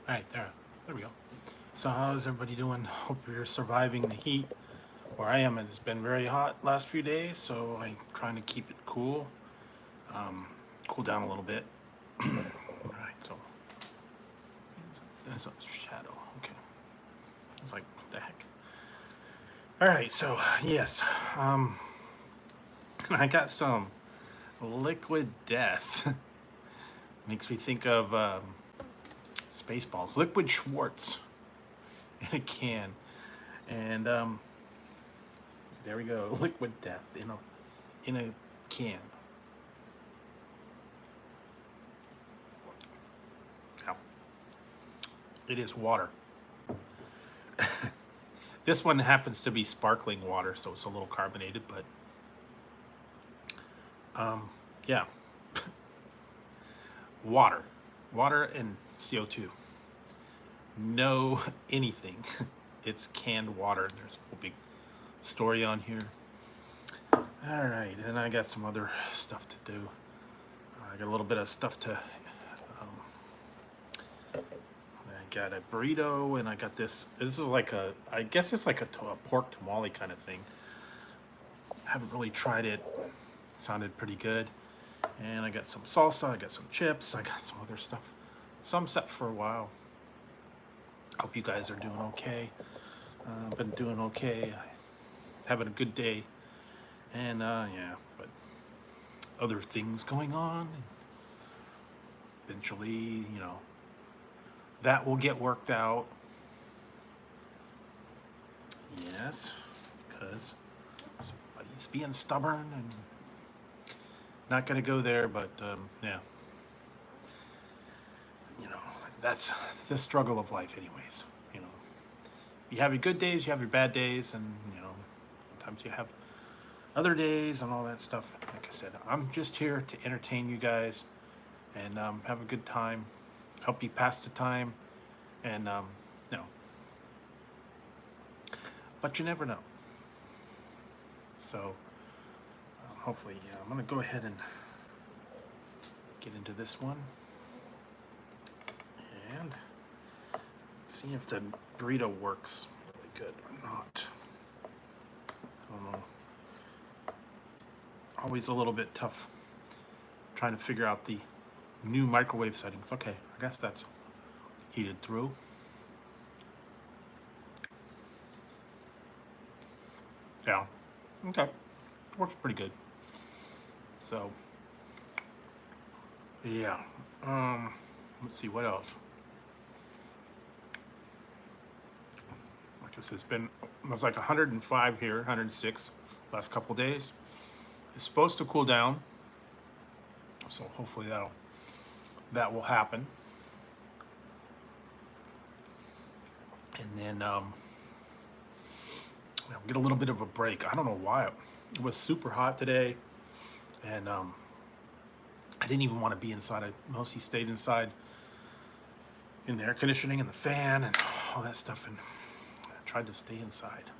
All right, there we go. So how's everybody doing? Hope you're surviving the heat. Where I am, it's been very hot last few days, so I'm trying to keep it cool, um, cool down a little bit. All right, so there's a shadow. Okay, it's like what the heck. All right, so yes, I got some liquid death. Makes me think of Spaceballs, liquid Schwartz in a can, and there we go, liquid death in a can. Now, it is water. This one happens to be sparkling water, so it's a little carbonated, but yeah, water, water and CO2. No anything. It's canned water. There's a whole big story on here. All right, and I got some other stuff to do. I got a little bit of stuff to. I got a burrito, and I got this. This is like a. I guess it's like a pork tamale kind of thing. I haven't really tried it. Sounded pretty good. And I got some salsa. I got some chips. I got some other stuff. So I'm set for a while. Hope you guys are doing okay. Been doing okay. Having a good day. And yeah, but other things going on. Eventually, you know, that will get worked out. Yes, because somebody's being stubborn and not going to go there, but yeah. You know, that's the struggle of life anyways. You know, you have your good days, you have your bad days, and, you know, sometimes you have other days and all that stuff. Like I said, I'm just here to entertain you guys and have a good time, help you pass the time, and you know, but you never know. So hopefully, yeah, I'm gonna go ahead and get into this one and see if the burrito works really good or not. I don't know. Always a little bit tough trying to figure out the new microwave settings. Okay, I guess that's heated through. Yeah, okay, works pretty good. So, yeah, let's see what else. Like I said, it was like 105 here, 106 last couple days. It's supposed to cool down, so hopefully that will happen. And then get a little bit of a break. I don't know why it was super hot today, and I didn't even want to be inside. I mostly stayed inside in the air conditioning and the fan and all that stuff, and I tried to stay inside.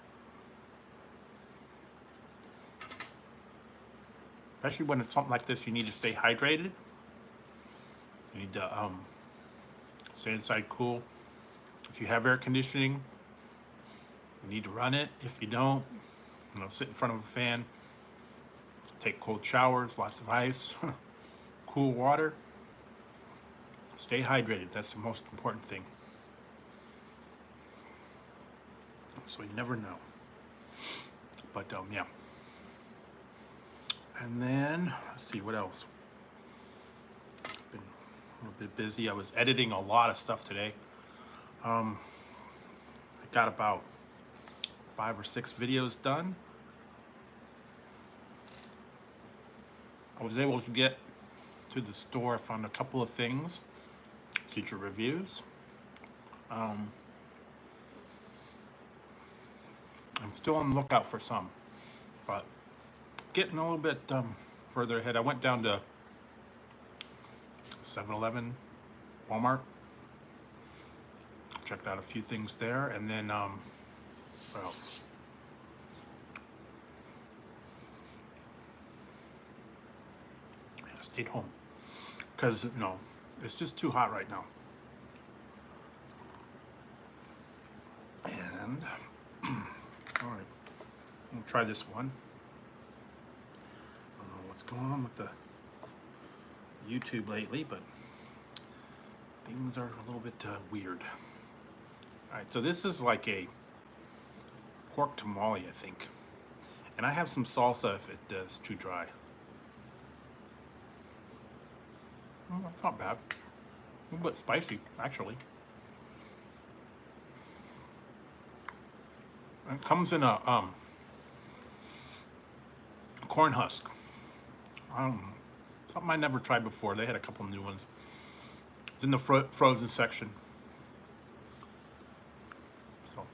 Especially when it's something like this, you need to stay hydrated. You need to stay inside cool. If you have air conditioning, you need to run it. If you don't, you know, sit in front of a fan, take cold showers, lots of ice, cool water. Stay hydrated. That's the most important thing. So you never know. But yeah. And then let's see what else. Been a little bit busy. I was editing a lot of stuff today. I got about 5 or 6 videos done. I was able to get to the store. I found a couple of things, future reviews. I'm still on the lookout for some, but getting a little bit further ahead. I went down to 7-Eleven, Walmart, checked out a few things there, and then what else? I stayed home because, you know, it's just too hot right now. And all right, we'll try this one. I don't know what's going on with the YouTube lately, but things are a little bit weird. All right, so this is like a pork tamale, I think. And I have some salsa if it is too dry. Well, that's not bad. A little bit spicy, actually. It comes in a corn husk. Something I never tried before. They had a couple new ones. It's in the frozen section. So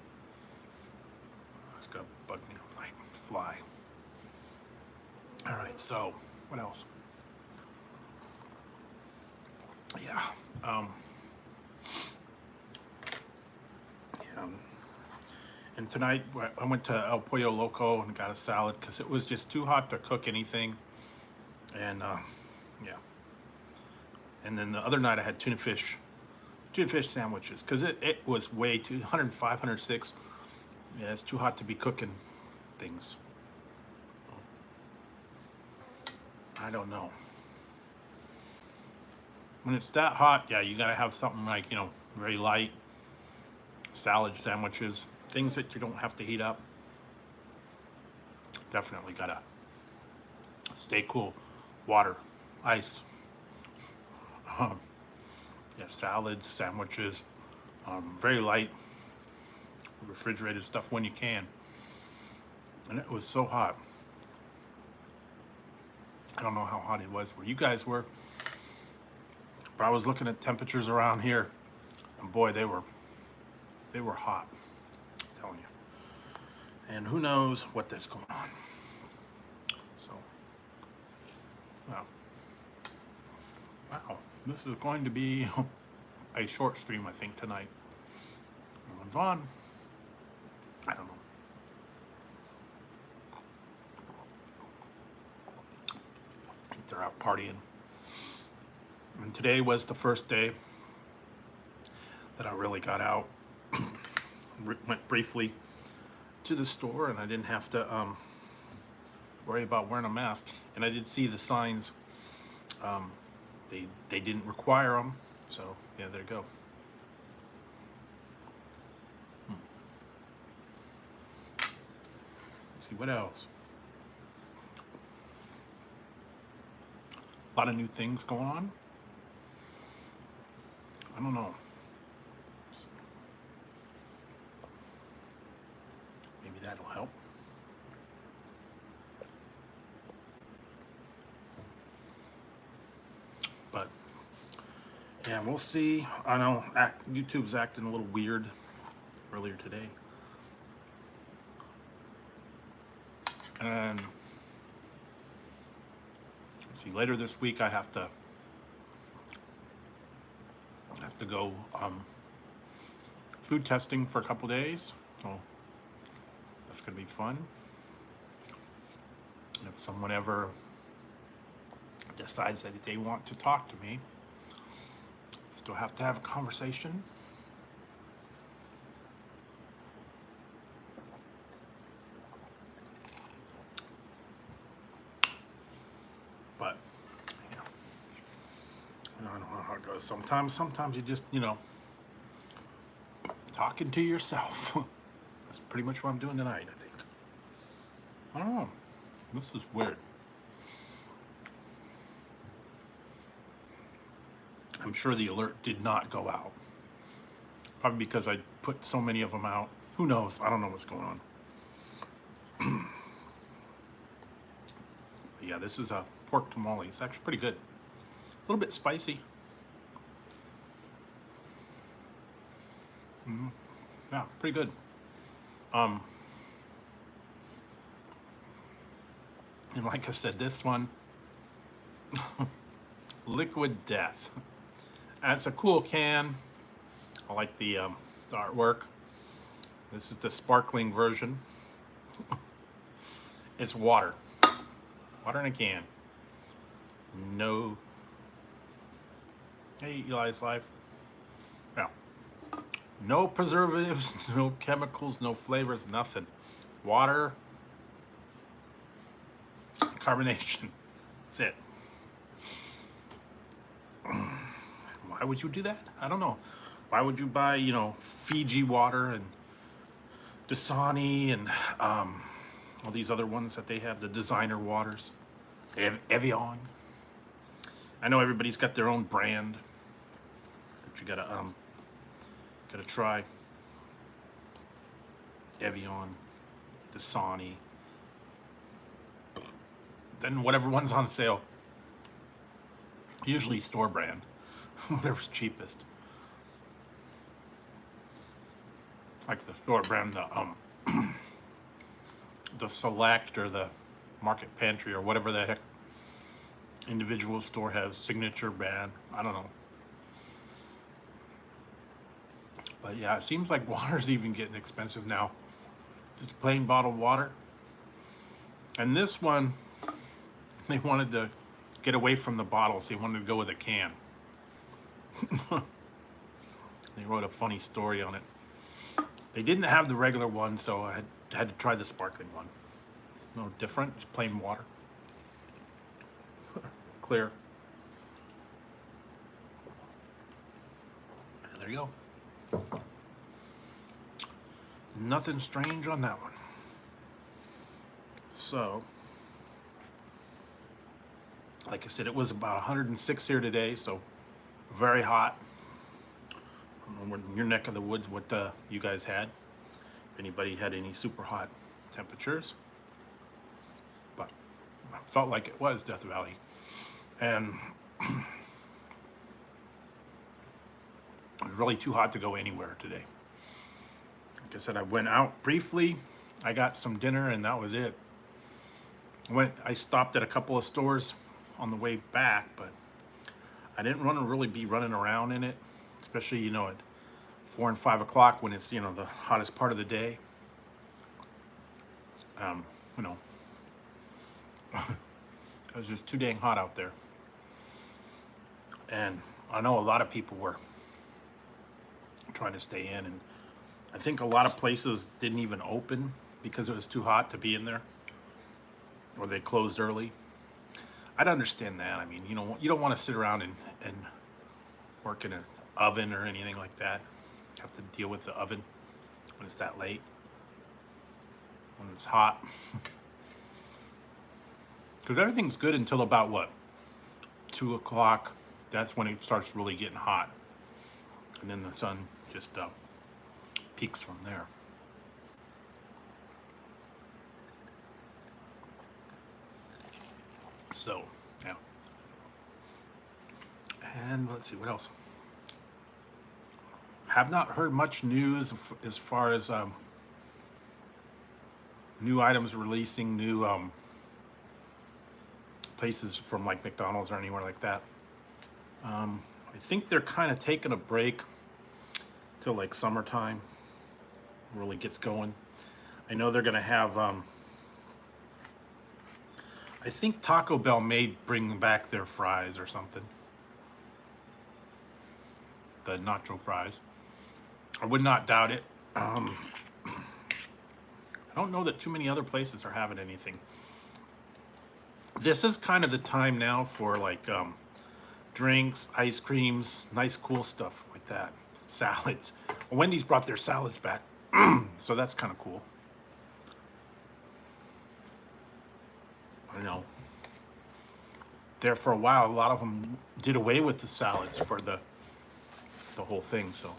it's gonna bug me all night. Fly. All right. So what else? Yeah. And tonight I went to El Pollo Loco and got a salad because it was just too hot to cook anything. And yeah. And then the other night I had tuna fish sandwiches because it was way too 105, 106. Yeah, it's too hot to be cooking things. I don't know. When it's that hot, yeah, you gotta have something like, you know, very light salad sandwiches, things that you don't have to heat up. Definitely gotta stay cool. Water, ice. Yeah, salads, sandwiches, very light refrigerated stuff when you can. And it was so hot. I don't know how hot it was where you guys were, but I was looking at temperatures around here, and boy, they were hot. I'm telling you. And who knows what there's going on. So, wow, this is going to be a short stream, I think, tonight. No one's on. I don't know. I think they're out partying. And today was the first day that I really got out. Went briefly to the store, and I didn't have to worry about wearing a mask. And I did see the signs. They didn't require them, so yeah, there you go. Let's see what else. A lot of new things going on. I don't know. Maybe that'll help. But yeah, we'll see. I know YouTube's acting a little weird earlier today. And let's see, later this week I have to go food testing for a couple days. So that's gonna be fun. And if someone ever decides that they want to talk to me, still have to have a conversation. But you know, I don't know how it goes. Sometimes you just, you know, talking to yourself. That's pretty much what I'm doing tonight, I think. I don't know. This is weird. I'm sure the alert did not go out. Probably because I put so many of them out. Who knows? I don't know what's going on. But yeah, this is a pork tamale. It's actually pretty good. A little bit spicy. Yeah, pretty good. And like I said, this one, Liquid Death. That's a cool can. I like the artwork. This is the sparkling version. It's water. Water in a can. No. Hey, Eli's Live. Yeah. No preservatives, no chemicals, no flavors, nothing. Water, carbonation. That's it. Why would you do that? I don't know. Why would you buy, Fiji water and Dasani and all these other ones that they have, the designer waters? Evian. I know everybody's got their own brand that you gotta try. Evian, Dasani, then whatever one's on sale. Usually store brand, whatever's cheapest. Like the store brand, the Select or the Market Pantry or whatever the heck individual store has, signature brand. I don't know. But yeah, it seems like water's even getting expensive now. Just plain bottled water. And this one, they wanted to get away from the bottles. They wanted to go with a can. They wrote a funny story on it. They didn't have the regular one, so I had to try the sparkling one. It's no different. It's plain water. Clear. And there you go. Nothing strange on that one. So, like I said, it was about 106 here today, so very hot. I don't know in your neck of the woods what you guys had. If anybody had any super hot temperatures. But I felt like it was Death Valley. And it was really too hot to go anywhere today. Like I said, I went out briefly. I got some dinner and that was it. I stopped at a couple of stores on the way back, but I didn't want to really be running around in it, especially, at 4 and 5 o'clock when it's, the hottest part of the day. It was just too dang hot out there. And I know a lot of people were trying to stay in, and I think a lot of places didn't even open because it was too hot to be in there, or they closed early. I'd understand that. I mean, you don't want to sit around and work in an oven or anything like that. Have to deal with the oven when it's that late, when it's hot. Because everything's good until about 2 o'clock. That's when it starts really getting hot, and then the sun just peaks from there. So, yeah. And let's see what else. Have not heard much news as far as new items releasing, new places from like McDonald's or anywhere like that. I think they're kind of taking a break till like summertime really gets going. I know they're gonna have I think Taco Bell may bring back their fries or something, the nacho fries. I would not doubt it. I don't know that too many other places are having anything. This is kind of the time now for like drinks, ice creams, nice cool stuff like that. Salads. Wendy's brought their salads back, so that's kind of cool. I know. There for a while, a lot of them did away with the salads for the whole thing. So,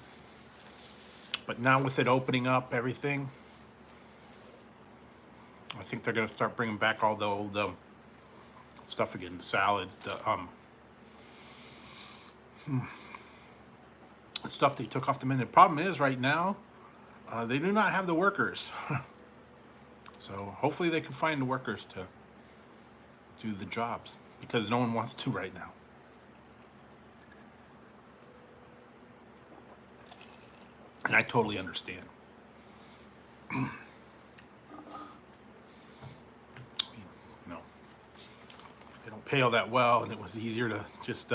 but now with it opening up everything, I think they're gonna start bringing back all the old stuff again. The salads, the stuff they took off the menu. The problem is right now, they do not have the workers. So hopefully they can find the workers to do the jobs, because no one wants to right now. And I totally understand. No, they don't pay all that well, and it was easier to just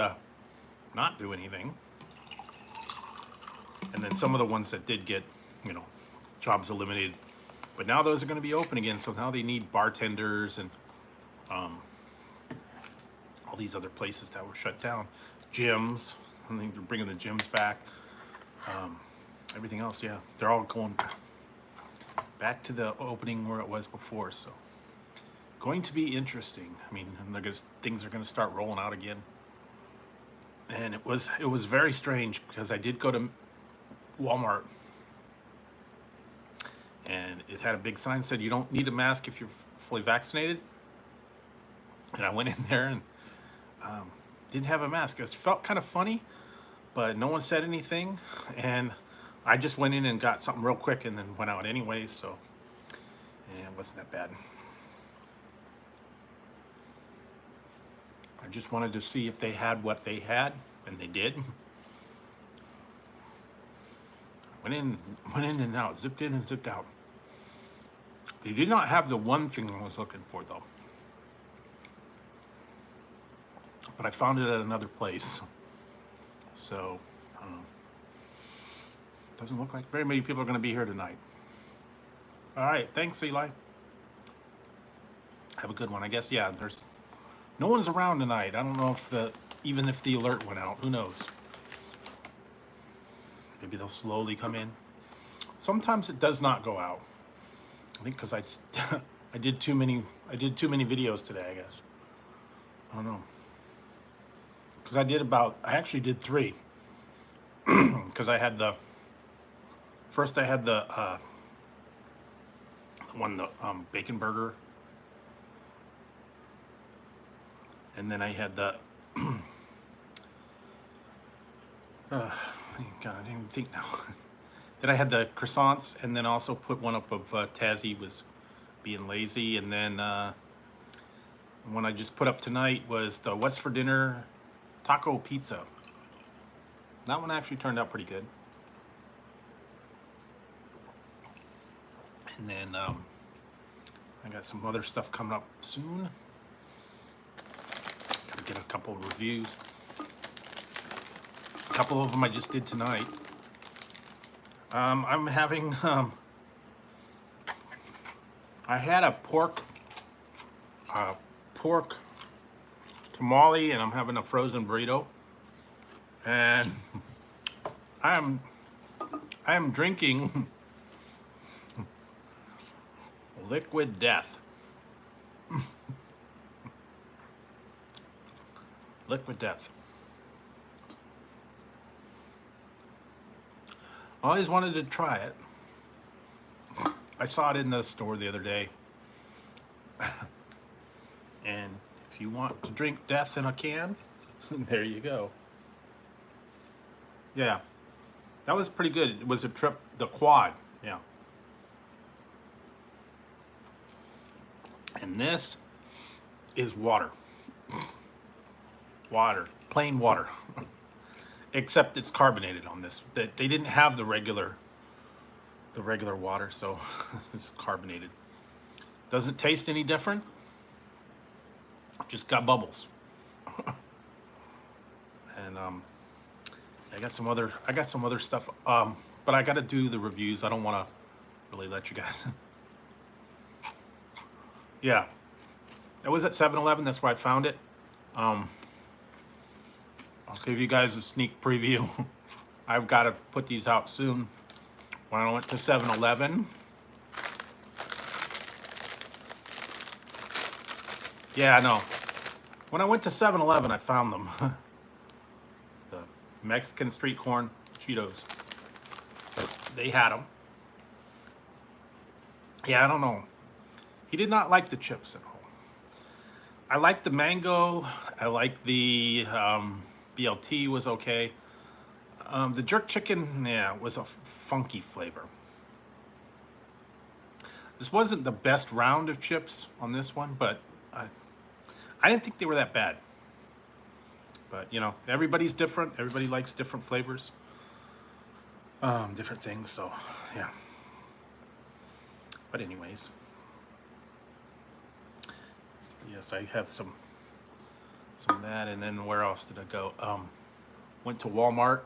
not do anything. And then some of the ones that did get, you know, jobs eliminated. But now those are going to be open again. So now they need bartenders and all these other places that were shut down. Gyms. I think they're bringing the gyms back. Everything else, yeah. They're all going back to the opening where it was before. So going to be interesting. I mean, and things are going to start rolling out again. And it was very strange because I did go to Walmart and it had a big sign that said you don't need a mask if you're fully vaccinated. And I went in there and didn't have a mask. It felt kind of funny, but no one said anything. And I just went in and got something real quick and then went out anyway. So yeah, it wasn't that bad. I just wanted to see if they had what they had, and they did. Went in and out, zipped in and zipped out. They did not have the one thing I was looking for, though. But I found it at another place. So, I don't know. Doesn't look like very many people are going to be here tonight. All right, thanks, Eli. Have a good one. I guess, yeah, no one's around tonight. I don't know if even if the alert went out. Who knows? Maybe they'll slowly come in. Sometimes it does not go out. I think because I did too many videos today, I guess. I don't know. Because I actually did 3. Because I had the bacon burger. And then I had the God, I didn't even think now. Then I had the croissants, and then also put one up of Tazzy was being lazy, and then one I just put up tonight was the What's for Dinner taco pizza. That one actually turned out pretty good. And then I got some other stuff coming up soon. Gotta get a couple of reviews. A couple of them I just did tonight. I'm having I had a pork tamale, and I'm having a frozen burrito, and I am drinking liquid death. Liquid death. I always wanted to try it. I saw it in the store the other day. And if you want to drink death in a can, there you go. Yeah, that was pretty good. It was the quad, yeah. And this is water. Water, plain water. Except it's carbonated on this. They didn't have the regular water, so it's carbonated. Doesn't taste any different. Just got bubbles. And I got some other stuff. But I got to do the reviews. I don't want to really let you guys. Yeah, it was at 7-Eleven. That's where I found it. I'll give you guys a sneak preview. I've got to put these out soon. When I went to 7-Eleven, yeah, I know. When I went to 7-Eleven, I found them. The Mexican street corn Cheetos. They had them. Yeah, I don't know. He did not like the chips at all. I like the mango. I like the BLT was okay. The jerk chicken, yeah, was a funky flavor. This wasn't the best round of chips on this one, but I didn't think they were that bad. But, you know, everybody's different. Everybody likes different flavors. Different things, so, yeah. But anyways. Yes, I have some of that, and then where else did I go? Went to Walmart,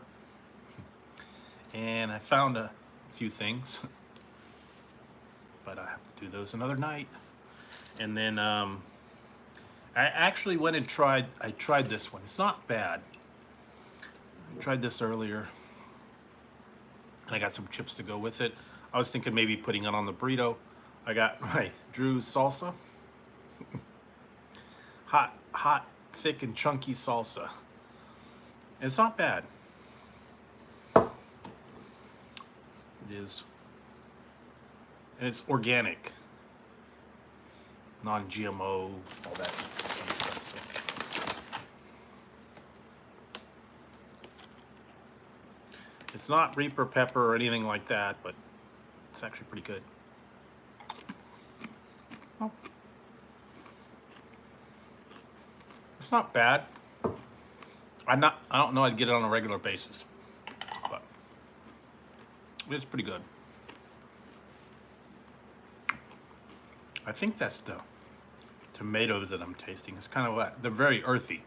and I found a few things, but I have to do those another night. And then I actually went and tried this one. It's not bad. I tried this earlier, and I got some chips to go with it. I was thinking maybe putting it on the burrito. I got my Drew's salsa. hot, thick and chunky salsa. It's not bad. It is. And it's organic. Non-GMO, all that kind of stuff. So. It's not Reaper pepper or anything like that, but it's actually pretty good. Oh. It's not bad. I don't know I'd get it on a regular basis, but it's pretty good. I think that's the tomatoes that I'm tasting. It's kind of like, they're very earthy,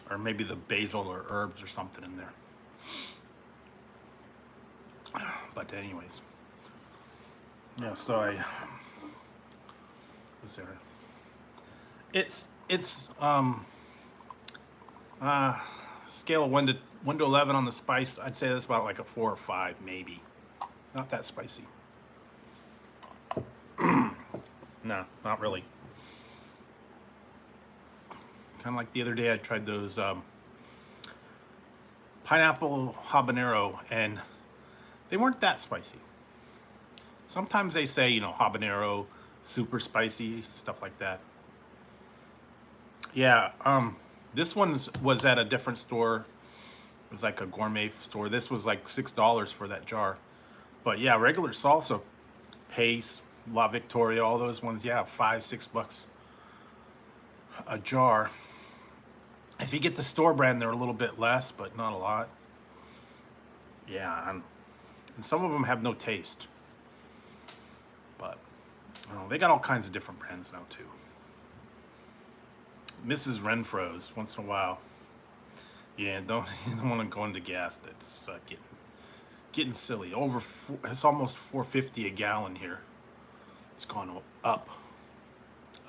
or maybe the basil or herbs or something in there. But anyways, yeah. So I was there. It's scale of 1 to 11 on the spice. I'd say that's about like a 4 or 5, maybe. Not that spicy. No, not really. Kind of like the other day, I tried those pineapple habanero, and they weren't that spicy. Sometimes they say, you know, habanero, super spicy, stuff like that. Yeah, this one was at a different store. It was like a gourmet store. This was like $6 for that jar. But yeah, regular salsa, Pace, La Victoria, all those ones, yeah, $5-6 a jar. If you get the store brand, they're a little bit less, but not a lot. Yeah, and some of them have no taste. But they got all kinds of different brands now too. Mrs. Renfro's once in a while. Yeah, you don't want to go into gas. That's getting silly. It's almost $4.50 a gallon here. It's gone up.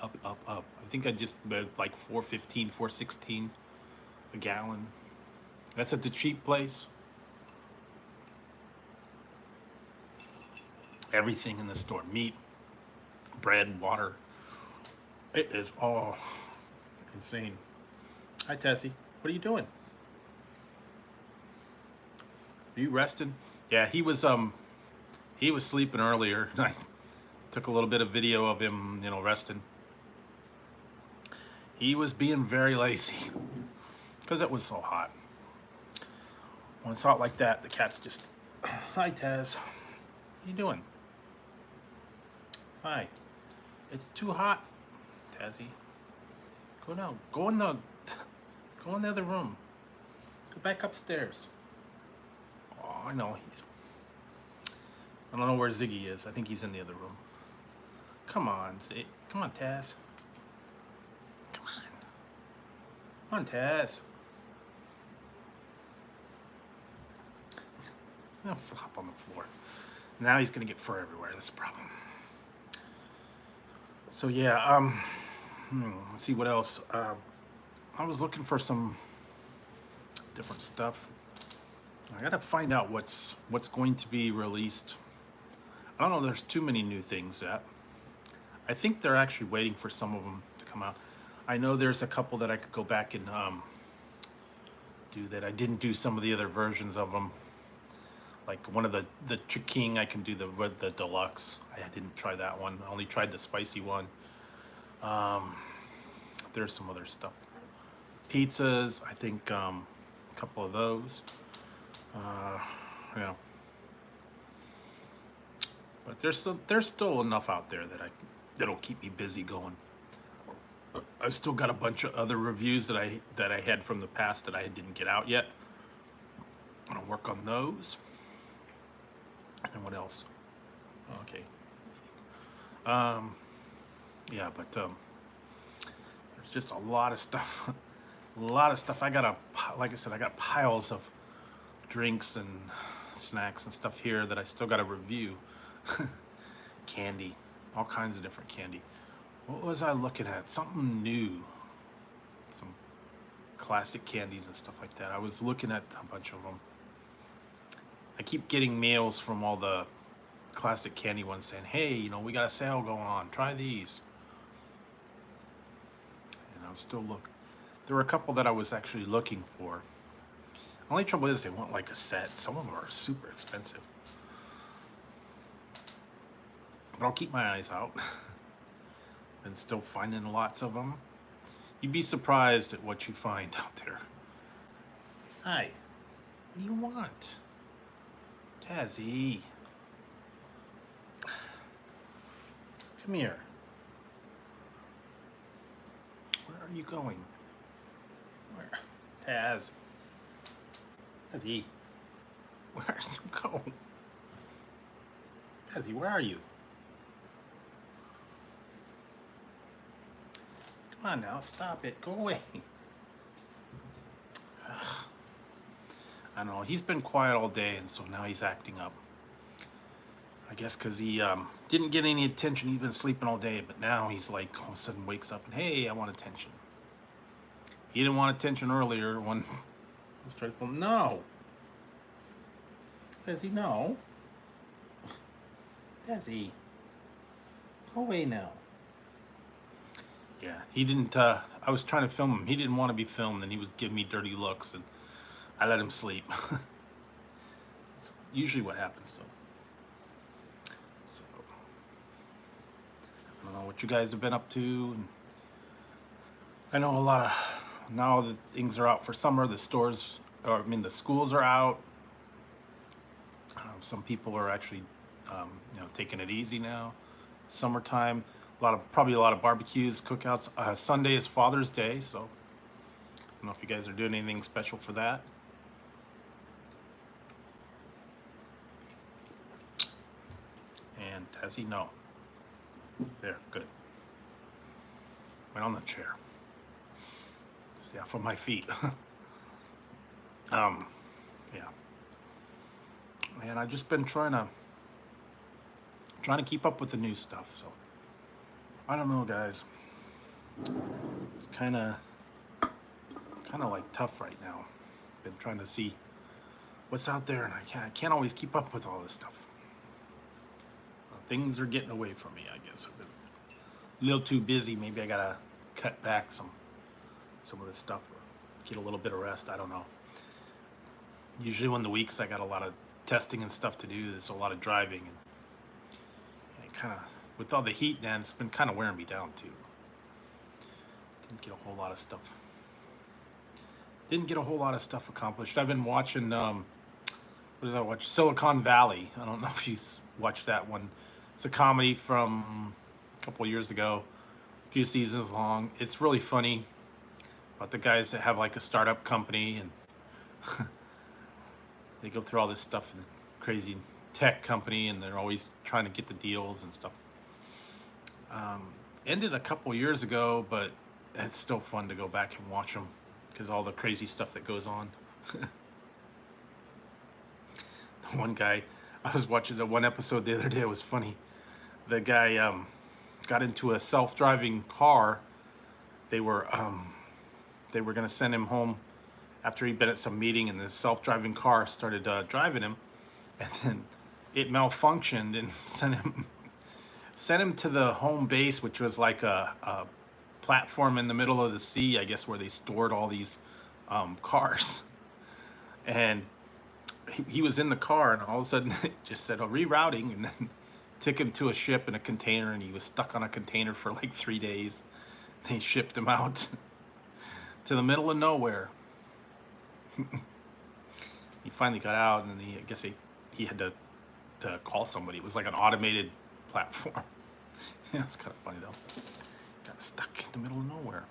I think I just made like $4.15, $4.16 a gallon. That's at the cheap place. Everything in the store: meat, bread, water. It is all insane. Hi, Tessie. What are you doing? Are you resting? Yeah, he was sleeping earlier. I took a little bit of video of him, resting. He was being very lazy because it was so hot. When it's hot like that, the cat's just. Hi, Taz. What are you doing? Hi. It's too hot, Tazzy. Go down. Go in the other room. Go back upstairs. Oh, I know I don't know where Ziggy is. I think he's in the other room. Come on, come on, Taz. Come on. Come on, Taz. He's gonna flop on the floor. Now he's gonna get fur everywhere. That's the problem. So yeah, let's see what else. I was looking for some different stuff. I gotta find out what's going to be released. I don't know. There's too many new things that I think they're actually waiting for some of them to come out. I know there's a couple that I could go back and do that. I didn't do some of the other versions of them. Like one of the King, I can do the deluxe. I didn't try that one. I only tried the spicy one. There's some other stuff. Pizzas, I think a couple of those. Yeah. But there's still enough out there that'll keep me busy going. I've still got a bunch of other reviews that I had from the past that I didn't get out yet. I'm gonna work on those. And what else? Okay. Yeah, but there's just a lot of stuff. A lot of stuff. Like I said, I got piles of drinks and snacks and stuff here that I still got to review. Candy, all kinds of different candy. What was I looking at? Something new. Some classic candies and stuff like that. I was looking at a bunch of them. I keep getting mails from all the classic candy ones saying, hey, you know, we got a sale going on. Try these. And I was still looking. There were a couple that I was actually looking for. Only trouble is they want like a set. Some of them are super expensive. But I'll keep my eyes out. And still finding lots of them. You'd be surprised at what you find out there. Hi. What do you want? Tazzy. Come here. Where are you going? Where? Taz. Tazzy. Where are you going? Tazzy, where are you? Come on now, stop it. Go away. Ugh. I don't know. He's been quiet all day, and so now he's acting up. I guess because he didn't get any attention. He's been sleeping all day, but now he's like all of a sudden wakes up and, hey, I want attention. He didn't want attention earlier when I started filming. No. Does he know? Does he? Go away now. Yeah, he didn't, I was trying to film him. He didn't want to be filmed, and he was giving me dirty looks, and I let him sleep. That's usually what happens, though. So, I don't know what you guys have been up to. And I know a lot of, now that things are out for summer, the stores, or I mean the schools are out. Some people are actually, you know, taking it easy now. Summertime, probably a lot of barbecues, cookouts. Sunday is Father's Day, so I don't know if you guys are doing anything special for that. And Tazzy, no. There, good. Went on the chair. Stay off of my feet. Yeah. Man, I've just been trying to keep up with the new stuff, so I don't know, guys. It's kind of like tough right now. Been trying to see what's out there, and I can't always keep up with all this stuff. Things are getting away from me, I guess. I've been a little too busy. Maybe I gotta cut back some of this stuff, or get a little bit of rest. I don't know. Usually when the weeks I got a lot of testing and stuff to do, there's a lot of driving, and it kind of, with all the heat, man, it's been kind of wearing me down too. Didn't get a whole lot of stuff accomplished. I've been watching, what did I watch? Silicon Valley. I don't know if you watched that one. It's a comedy from a couple years ago, a few seasons long. It's really funny about the guys that have like a startup company, and they go through all this stuff in a crazy tech company, and they're always trying to get the deals and stuff. Ended a couple years ago, but it's still fun to go back and watch them because all the crazy stuff that goes on. The one guy, I was watching the one episode the other day, it was funny. The guy got into a self-driving car. They were going to send him home after he'd been at some meeting, and this self-driving car started driving him, and then it malfunctioned and sent him to the home base, which was like a platform in the middle of the sea, I guess, where they stored all these cars. And he was in the car, and all of a sudden it just said, rerouting, and then took him to a ship in a container, and he was stuck on a container for like 3 days. They shipped him out to the middle of nowhere. He finally got out, and then I guess he had to call somebody. It was like an automated platform. Yeah, it's kind of funny though. Got stuck in the middle of nowhere.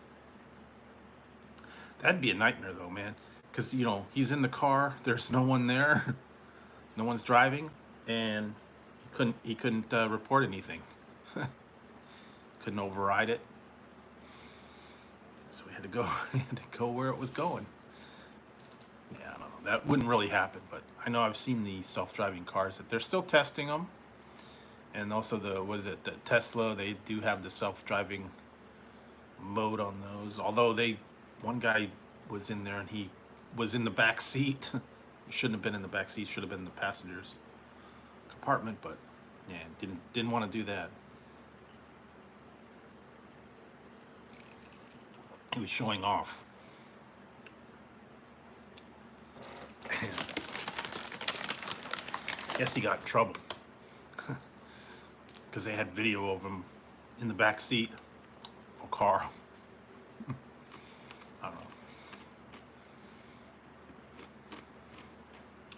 That'd be a nightmare though, man. Because, you know, he's in the car, there's no one there, no one's driving, and he couldn't report anything. Couldn't override it. So he had to go where it was going. Yeah, I don't know. that wouldn't really happen. But I know I've seen the self-driving cars that they're still testing them, and also the the Tesla, they do have the self-driving mode on those. Although one guy was in there and he was in the back seat. He shouldn't have been in the back seat. Should have been in the passenger's compartment. But yeah, didn't want to do that. He was showing off. Guess he got in trouble because they had video of him in the back seat of a car. I don't know.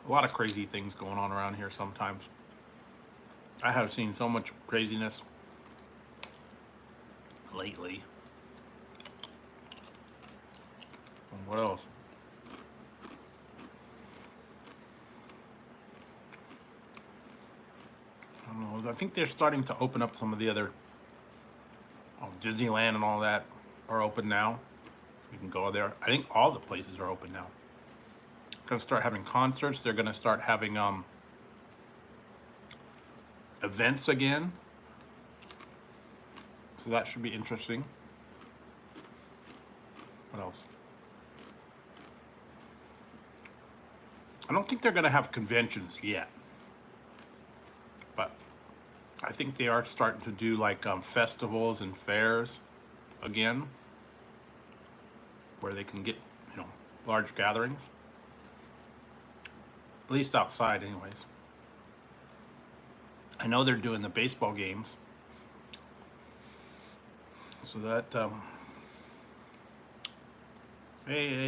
A lot of crazy things going on around here sometimes. I have seen so much craziness lately. And what else? I don't know. I think they're starting to open up some of the other Disneyland and all that are open now. You can go there. I think all the places are open now. They're going to start having concerts. They're going to start having events again. So that should be interesting. What else? I don't think they're going to have conventions yet. But I think they are starting to do like festivals and fairs again, where they can get, large gatherings. At least outside anyways. I know they're doing the baseball games. So that,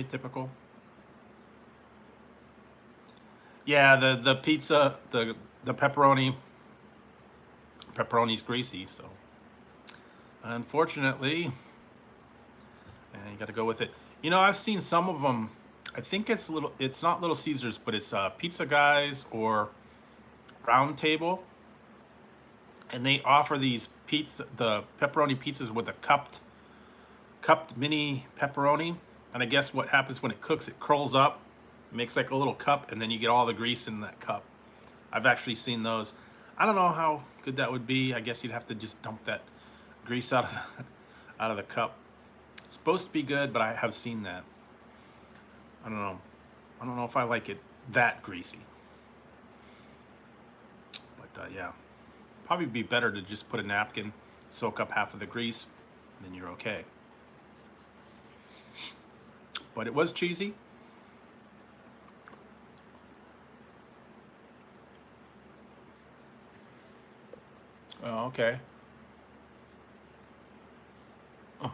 typical. Yeah, the pizza, the pepperoni's greasy, so unfortunately, you got to go with it. I've seen some of them. I think it's not Little Caesars, but it's Pizza Guys or Round Table, and they offer these the pepperoni pizzas with a cupped mini pepperoni. And I guess what happens when it cooks, it curls up, makes like a little cup, and then you get all the grease in that cup. I've actually seen those. I don't know how good that would be. I guess you'd have to just dump that grease out of the cup. It's supposed to be good, but I have seen that. I don't know. I don't know if I like it that greasy. But yeah, probably be better to just put a napkin, soak up half of the grease, and then you're okay. But it was cheesy. Oh, okay. Oh.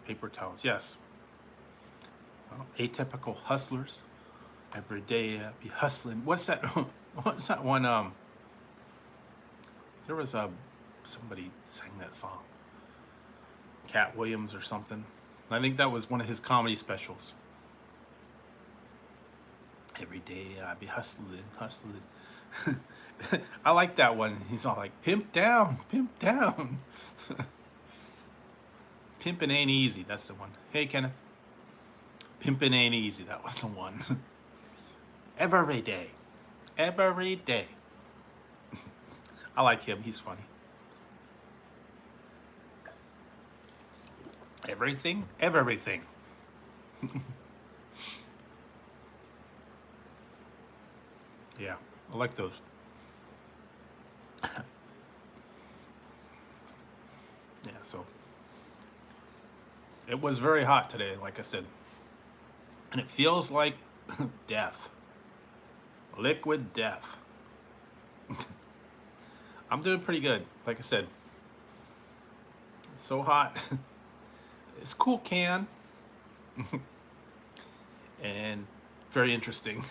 Paper towels, yes. Well, atypical hustlers. Every day be hustling. What's that? What's that one? There was somebody sang that song. Cat Williams or something. I think that was one of his comedy specials. Every day I be hustling. I like that one. He's all like, pimp down. Pimpin' ain't easy. That's the one. Hey, Kenneth. Pimpin' ain't easy. That was the one. Every day. I like him. He's funny. Everything. Yeah, I like those. Yeah, so it was very hot today, like I said. And it feels like death. Liquid death. I'm doing pretty good, like I said. It's so hot. It's a cool can. And very interesting.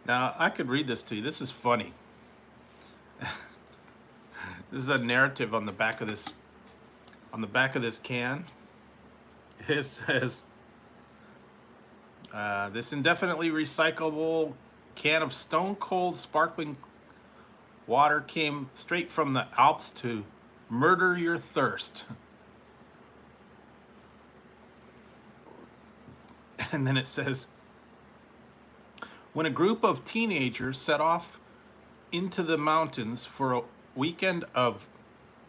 Now, I could read this to you. This is funny. This is a narrative on the back of this can. It says, this indefinitely recyclable can of stone cold sparkling water came straight from the Alps to murder your thirst. And then it says, when a group of teenagers set off into the mountains for a weekend of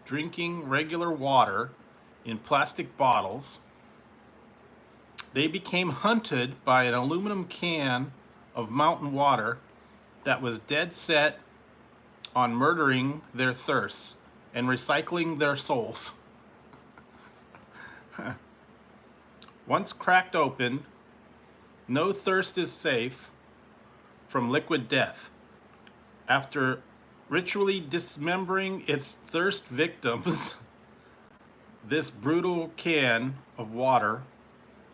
drinking regular water in plastic bottles, they became hunted by an aluminum can of mountain water that was dead set on murdering their thirsts and recycling their souls. Once cracked open, no thirst is safe from liquid death. After ritually dismembering its thirst victims, this brutal can of water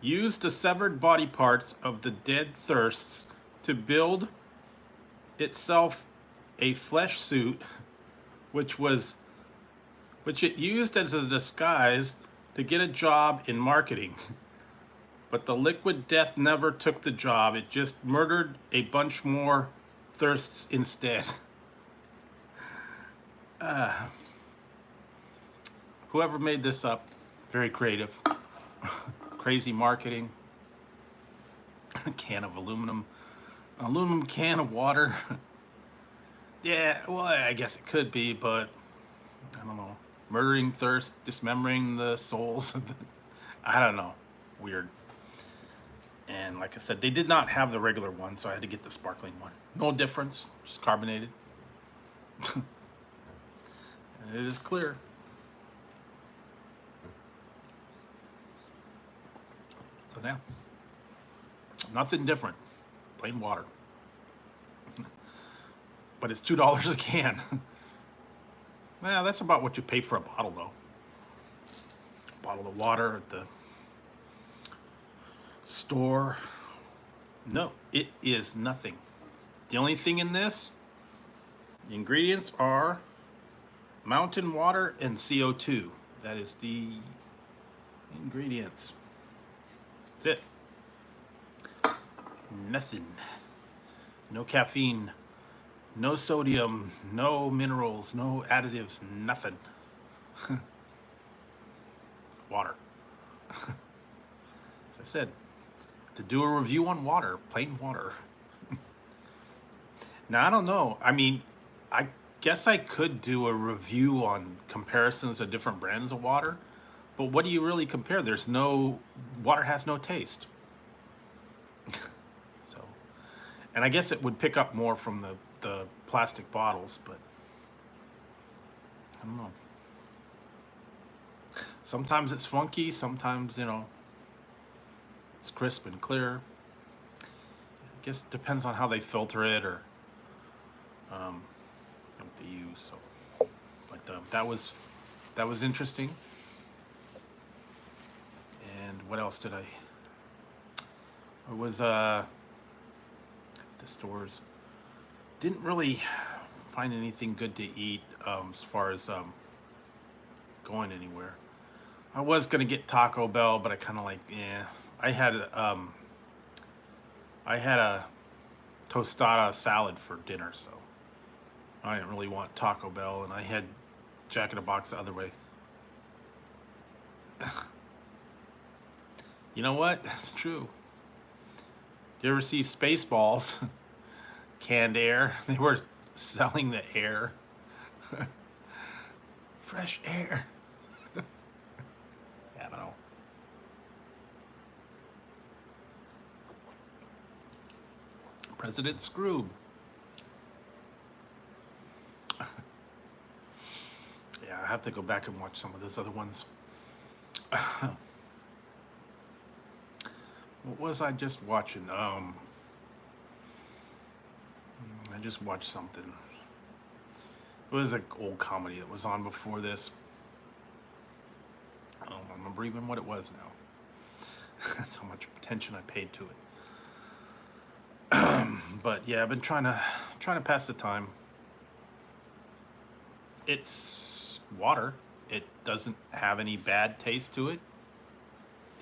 used the severed body parts of the dead thirsts to build itself a flesh suit, which it used as a disguise to get a job in marketing. But the liquid death never took the job. It just murdered a bunch more thirsts instead. Whoever made this up, very creative. Crazy marketing. A can of aluminum can of water. Yeah, well, I guess it could be, but I don't know. Murdering thirst, dismembering the souls. I don't know. Weird. And like I said, they did not have the regular one, so I had to get the sparkling one. No difference, just carbonated. And it is clear. So now, nothing different, plain water. But it's $2 a can. Well, that's about what you pay for a bottle, though. A bottle of water at the store. No, it is nothing. The only thing in this, the ingredients are mountain water and CO2. That is the ingredients. That's it. Nothing. No caffeine. No sodium. No minerals. No additives. Nothing. Water. As I said, to do a review on water, plain water. Now, I don't know. I mean, I guess I could do a review on comparisons of different brands of water, but what do you really compare? Water has no taste. So, and I guess it would pick up more from the plastic bottles, but I don't know. Sometimes it's funky, sometimes, it's crisp and clear. I guess it depends on how they filter it or what they use. So, but that was interesting. And what else did I? It was the stores. Didn't really find anything good to eat as far as going anywhere. I was gonna get Taco Bell, but I kind of I had a tostada salad for dinner, so I didn't really want Taco Bell, and I had Jack in the Box the other way. You know what? That's true. Do you ever see Spaceballs? Canned air. They were selling the air. Fresh air. I don't know. President Scroob. Yeah, I have to go back and watch some of those other ones. What was I just watching? I just watched something. It was an old comedy that was on before this. I don't remember even what it was now. That's how much attention I paid to it. But yeah, I've been trying to pass the time. It's water. It doesn't have any bad taste to it.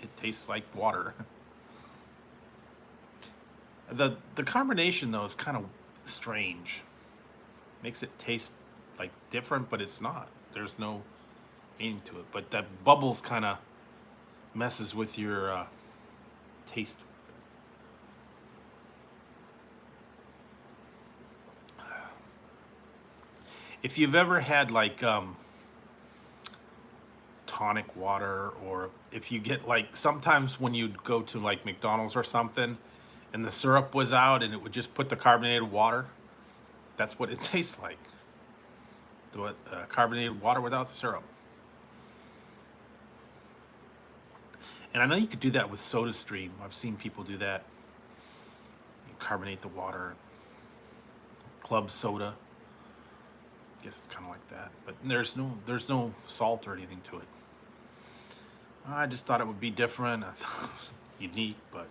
It tastes like water. The combination though is kind of strange. Makes it taste like different, but it's not. There's no into it, but that bubbles kind of messes with your taste. If you've ever had like tonic water, or if you get like sometimes when you'd go to like McDonald's or something and the syrup was out and it would just put the carbonated water, that's what it tastes like. The carbonated water without the syrup. And I know you could do that with SodaStream. I've seen people do that. You carbonate the water. Club soda. I guess it's kind of like that, but there's no salt or anything to it. I just thought it would be different. I thought it was unique, but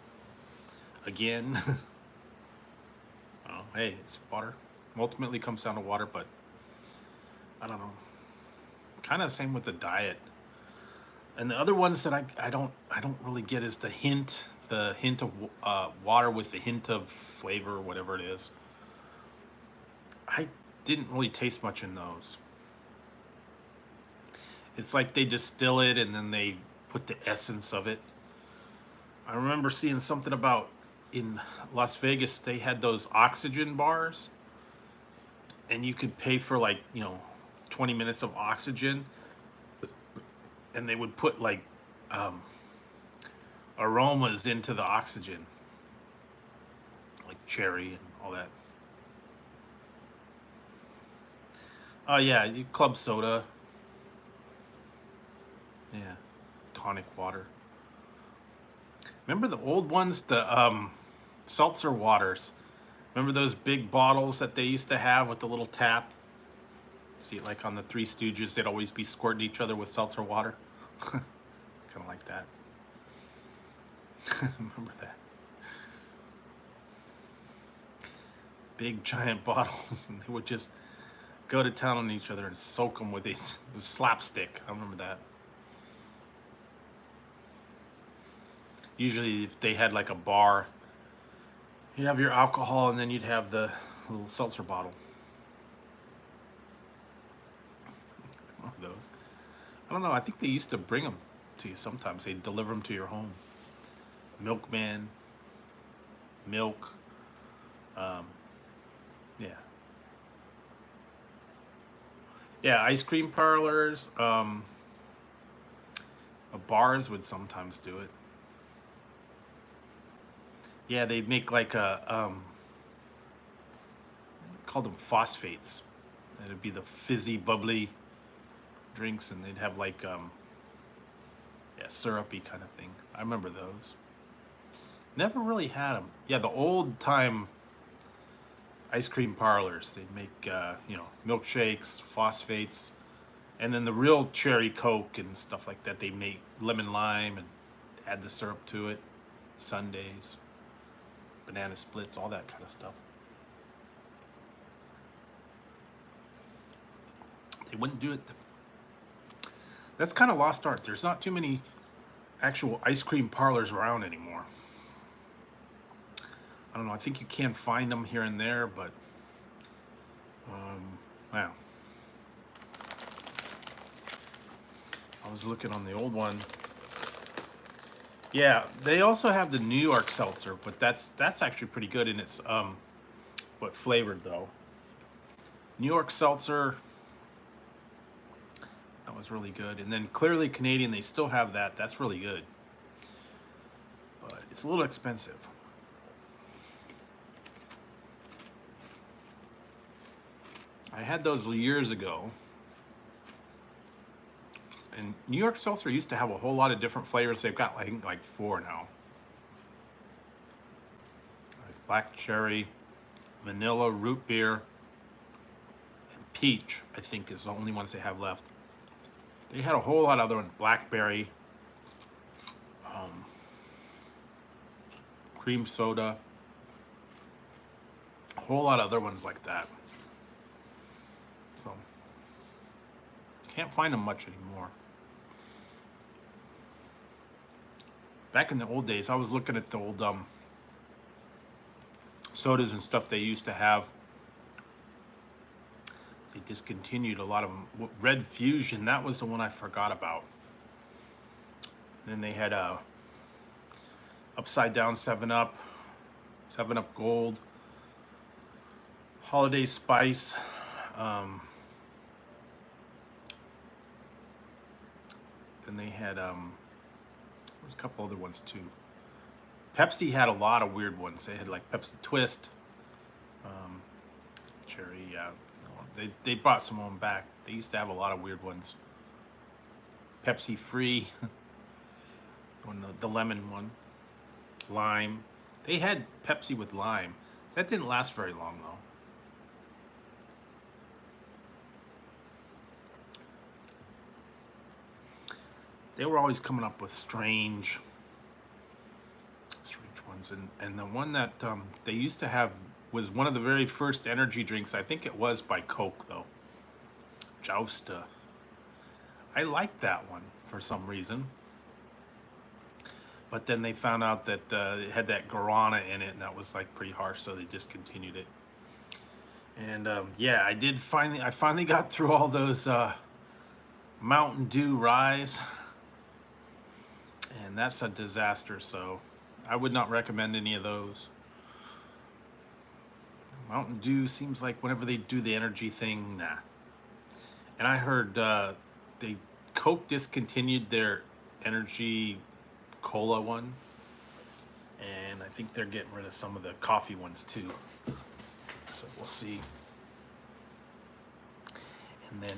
again, well, hey, it's water. Ultimately comes down to water, but I don't know. Kind of the same with the diet. And the other ones that I don't really get is the hint of water with the hint of flavor, whatever it is. I didn't really taste much in those. It's like they distill it and then they put the essence of it. I remember seeing something about in Las Vegas, they had those oxygen bars, and you could pay for like, 20 minutes of oxygen, and they would put like aromas into the oxygen, like cherry and all that. Oh yeah, club soda. Yeah, tonic water. Remember the old ones, the seltzer waters? Remember those big bottles that they used to have with the little tap? See, like on the Three Stooges, they'd always be squirting each other with seltzer water. Kind of like that. Remember that? Big giant bottles, and they would just go to town on each other and soak them with it. It was slapstick. I remember that. Usually if they had like a bar, you'd have your alcohol and then you'd have the little seltzer bottle. One of those. I don't know, I think they used to bring them to you sometimes. They'd deliver them to your home. Milkman, milk, yeah. Yeah, ice cream parlors, bars would sometimes do it. Yeah, they'd make like called them phosphates. It'd be the fizzy, bubbly drinks, and they'd have like yeah, syrupy kind of thing. I remember those. Never really had them. Yeah, the old time ice cream parlors. They'd make milkshakes, phosphates, and then the real cherry Coke and stuff like that. They make lemon lime and add the syrup to it. Sundays, banana splits, all that kind of stuff. They wouldn't do it. That's kind of lost art. There's not too many actual ice cream parlors around anymore. I don't know. I think you can find them here and there, but wow. I was looking on the old one. Yeah, they also have the New York seltzer, but that's actually pretty good, and it's but flavored though. New York seltzer, that was really good. And then Clearly Canadian, they still have that. That's really good, but it's a little expensive. I had those years ago. And New York seltzer used to have a whole lot of different flavors. They've got, I think, like 4 now. Like black cherry, vanilla, root beer, and peach, I think, is the only ones they have left. They had a whole lot of other ones. Blackberry, cream soda, a whole lot of other ones like that. So, can't find them much anymore. Back in the old days, I was looking at the old sodas and stuff they used to have. They'd discontinued a lot of them. Red Fusion, that was the one I forgot about. Then they had Upside Down 7-Up, 7-Up Gold, Holiday Spice. Then they had there's a couple other ones too. Pepsi had a lot of weird ones. They had like Pepsi Twist, cherry. Yeah, they brought some of them back. They used to have a lot of weird ones. Pepsi Free, the lemon one, lime. They had Pepsi with lime. That didn't last very long though. They were always coming up with strange ones, and the one that they used to have was one of the very first energy drinks. I think it was by Coke though. Jousta. I liked that one for some reason, but then they found out that it had that guarana in it, and that was like pretty harsh, so they discontinued it. And yeah, I finally got through all those Mountain Dew Rise. And that's a disaster, so I would not recommend any of those. Mountain Dew seems like whenever they do the energy thing, nah. And I heard Coke discontinued their energy cola one, and I think they're getting rid of some of the coffee ones too. So we'll see. And then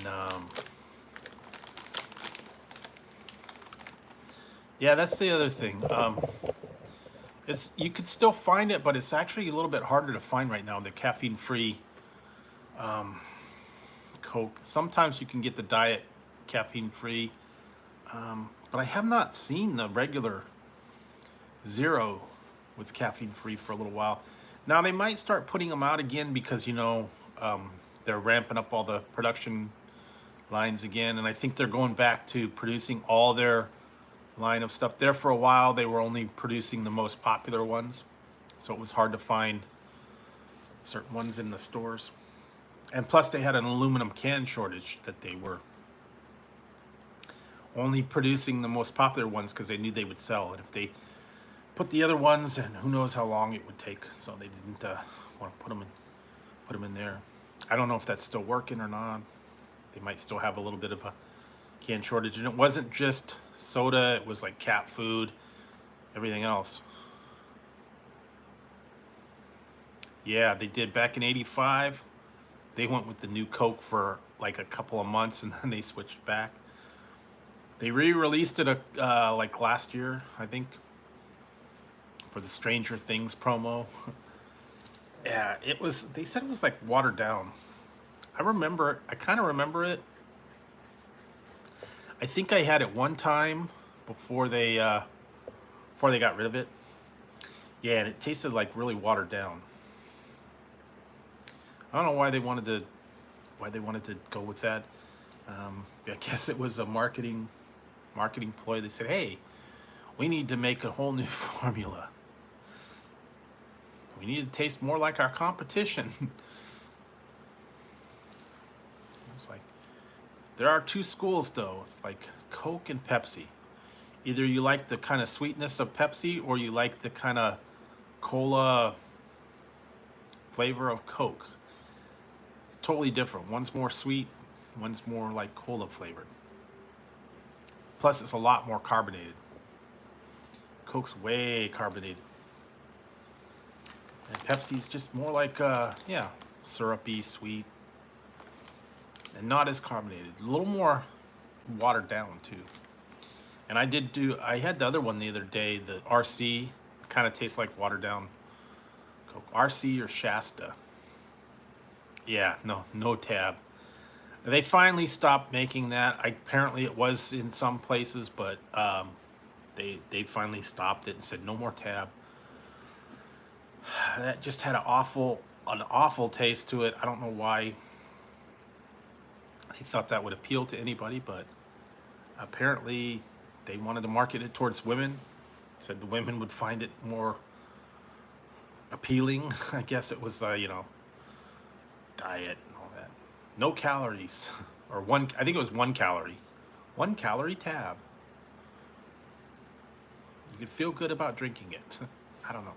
yeah, that's the other thing. You could still find it, but it's actually a little bit harder to find right now, the caffeine-free Coke. Sometimes you can get the diet caffeine-free, but I have not seen the regular zero with caffeine-free for a little while. Now, they might start putting them out again because, you know, they're ramping up all the production lines again, and I think they're going back to producing all their line of stuff. There for a while they were only producing the most popular ones, so it was hard to find certain ones in the stores. And plus they had an aluminum can shortage, that they were only producing the most popular ones because they knew they would sell, and if they put the other ones, and who knows how long it would take, so they didn't want to put them in there. I don't know if that's still working or not. They might still have a little bit of a can shortage, and it wasn't just soda, it was like cat food, everything else. Yeah, they did back in '85. They went with the new Coke for like a couple of months, and then they switched back. They re-released it like last year, I think, for the Stranger Things promo. Yeah, it was. They said it was like watered down. I kind of remember it. I think I had it one time before they got rid of it. Yeah, and it tasted like really watered down. I don't know why they wanted to go with that. I guess it was a marketing ploy. They said, "Hey, we need to make a whole new formula. We need to taste more like our competition." It's like, there are two schools though. It's like Coke and Pepsi. Either you like the kind of sweetness of Pepsi, or you like the kind of cola flavor of Coke. It's totally different. One's more sweet, one's more like cola flavored. Plus it's a lot more carbonated. Coke's way carbonated. And Pepsi's just more like yeah, syrupy, sweet, and not as carbonated. A little more watered down too. And I had the other one the other day, the RC. Kind of tastes like watered down Coke. RC or Shasta. Yeah, no tab. They finally stopped making that. Apparently it was in some places, but they finally stopped it and said no more tab. That just had an awful taste to it. I don't know why they thought that would appeal to anybody, but apparently they wanted to market it towards women. Said the women would find it more appealing. I guess it was, you know, diet and all that. no calories, or one. I think it was 1 calorie, 1 calorie tab. You could feel good about drinking it. I don't know,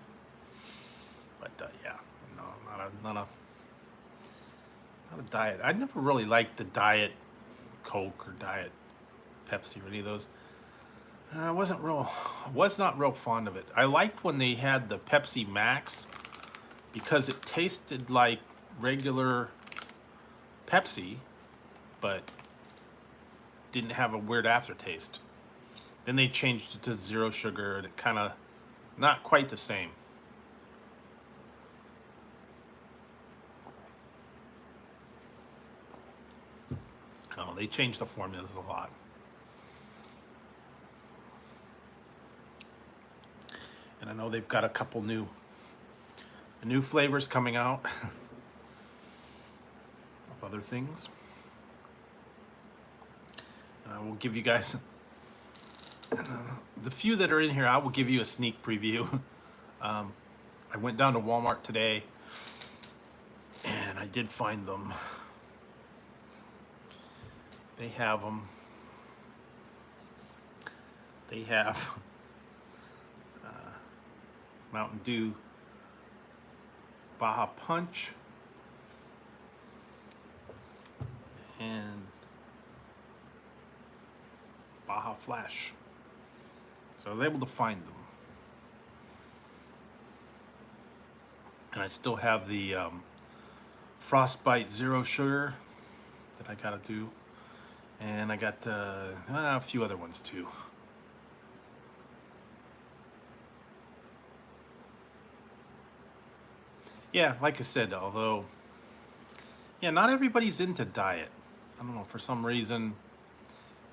but yeah, no, not a diet. I never really liked the diet Coke or diet Pepsi or any of those. I was not real fond of it. I liked when they had the Pepsi Max because it tasted like regular Pepsi, but didn't have a weird aftertaste. Then they changed it to zero sugar, and it kind of not quite the same. Oh, they changed the formulas a lot. And I know they've got a couple new flavors coming out of other things. And I will give you guys the few that are in here. I will give you a sneak preview. I went down to Walmart today, and I did find them. They have them. They have Mountain Dew Baja Punch and Baja Flash. So I was able to find them. And I still have the Frostbite Zero Sugar that I gotta do. And I got a few other ones too. Yeah, like I said, although, yeah, not everybody's into diet. I don't know, for some reason,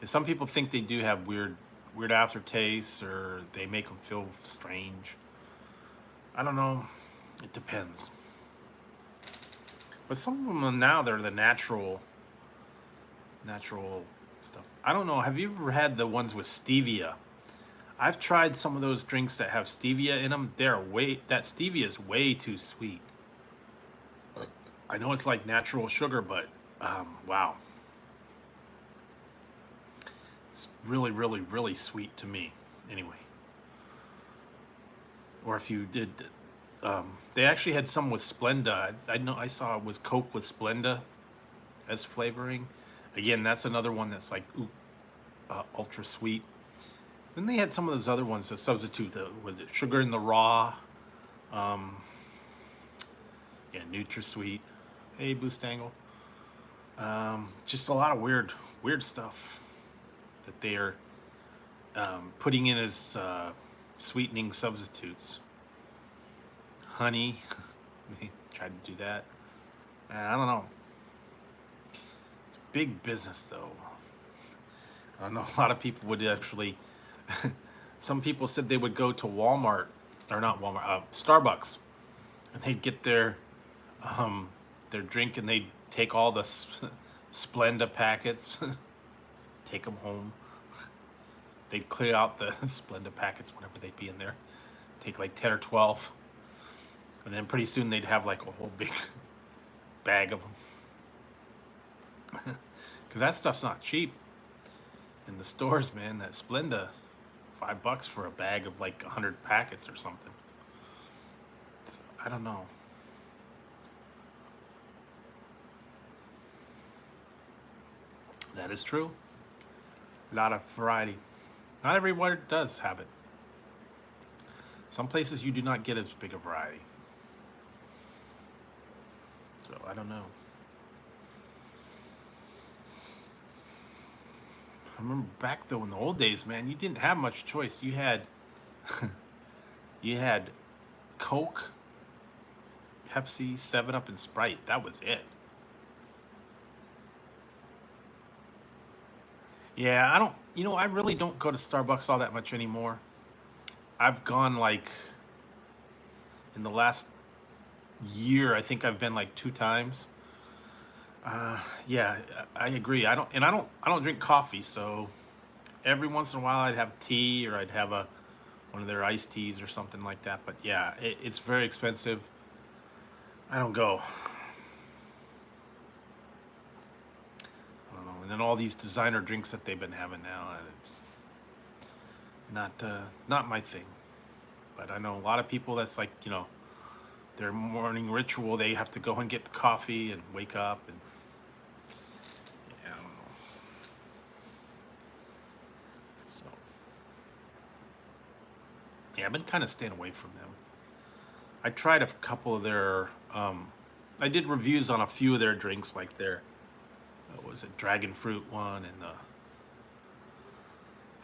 some people think they do have weird aftertastes, or they make them feel strange. I don't know. It depends. But some of them now, they're the natural stuff. I don't know. Have you ever had the ones with stevia? I've tried some of those drinks that have stevia in them. That stevia is way too sweet. I know it's like natural sugar, but wow. It's really, really, really sweet to me, anyway. Or if you did, they actually had some with Splenda. I saw it was Coke with Splenda as flavoring. Again, that's another one that's like ultra sweet. Then they had some of those other ones to substitute. Was it Sugar in the Raw? Yeah, NutraSweet. Hey, Boostangle. Just a lot of weird stuff that they are putting in as sweetening substitutes. Honey, they tried to do that. I don't know. It's big business, though. I know a lot of people would actually. Some people said they would go to Walmart, or not Walmart, Starbucks, and they'd get their drink, and they'd take all the Splenda packets, take them home. They'd clear out the Splenda packets whenever they'd be in there, take like 10 or 12, and then pretty soon they'd have like a whole big bag of them. Because that stuff's not cheap in the stores, man. That Splenda, $5 for a bag of like 100 packets or something. So, I don't know. That is true. A lot of variety. Not everywhere does have it. Some places you do not get as big a variety. So I don't know. I remember back though in the old days, man, you didn't have much choice. You had Coke, Pepsi, 7-Up, and Sprite. That was it. Yeah, I really don't go to Starbucks all that much anymore. I've gone like in the last year, I think I've been like 2 times. Yeah, I agree. I don't drink coffee, so every once in a while I'd have tea, or I'd have one of their iced teas or something like that. But yeah, it's very expensive. I don't go. And then all these designer drinks that they've been having now, and it's not my thing. But I know a lot of people that's like, you know, their morning ritual. They have to go and get the coffee and wake up, and yeah, I don't know. So yeah, I've been kind of staying away from them. I tried a couple of their. I did reviews on a few of their drinks, like their what was it, dragon fruit one,